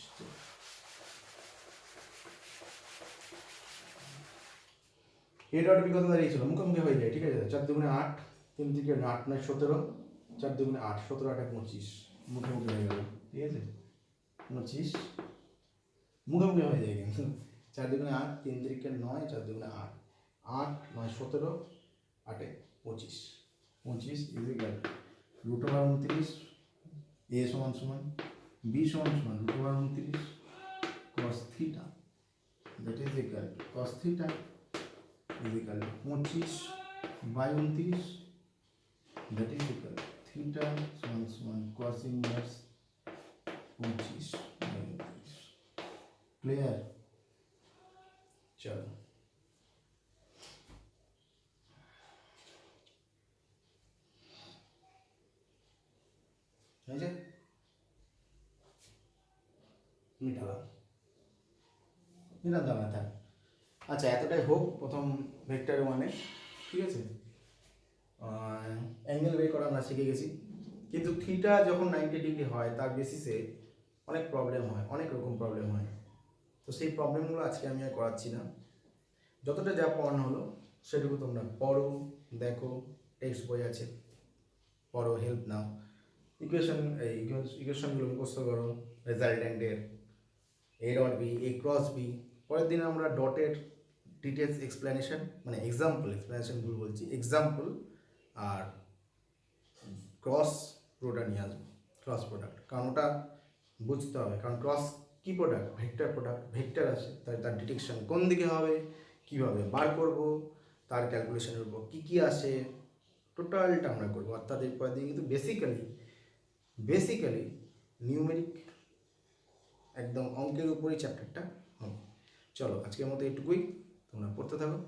a ডট b কত দাঁড়িয়েছিল, মুখোমুখি হয়ে যায়, ঠিক আছে। 4 দুগুণে 8, 3 থেকে 8 9 17, 4 দুগুণে 8 17 8 25, মুখোমুখি হয়ে গেল, ঠিক আছে, 25 মুখোমুখি হয়ে যায় কিন্তু, 4 দুগুণে 8, 3 থেকে 9, 4 দুগুণে 8, 8 9 17 8 25, 25 ইজ ইকুয়াল √29, a সমান সমান b সমান সমান √29 cos theta, that is equal to cos theta is equal to 25 by 29, that is equal to theta সমান সমান cos ইনভার্স 25 বাই 29। ক্লিয়ার, চলো হয়েছে, মিটালাম, এটা দাঁড়া থাক। আচ্ছা এতটাই হোক প্রথম ভেক্টর মানে, ঠিক আছে। অ্যাঙ্গেল বের করা আমরা শিখে গেছি, কিন্তু থিটা যখন 90 ডিগ্রি হয় তার বেসিসে অনেক প্রবলেম হয়, অনেক রকম প্রবলেম হয়। তো সেই প্রবলেমগুলো আজকে আমি আর করাচ্ছি না, যতটা যা পড়ানো হলো সেটুকু তোমরা পড়ো, দেখো, টেক্সট বই আছে, পড়ো, হেল্প নাও, ইকুয়েশনগুলো মুখস্থ করো, রেজাল্ট্যান্টের a dot b, a cross b. পরের দিন আমরা ডটের ডিটেলস এক্সপ্লেনেশন, মানে এক্সাম্পল ভুল বলছি, এক্সাম্পল আর ক্রস প্রোডাক্ট নিয়ে আসবো, ক্রস প্রোডাক্ট, কারণ ওটা বুঝতে হবে, কারণ ক্রস কি প্রোডাক্ট, ভেক্টর আছে, তার তার ডিটেকশন কোন দিকে হবে, কিভাবে বার করব, তার ক্যালকুলেশনের উপর কী কী আসে, টোটালটা আমরা করবো। অর্থাৎ এরপর দিয়ে কিন্তু বেসিক্যালি নিউমেরিক একদম অঙ্কের উপরই চ্যাপ্টারটা হবে। চলো আজকের মতো এটুকুই, তোমরা পড়তে থাকো।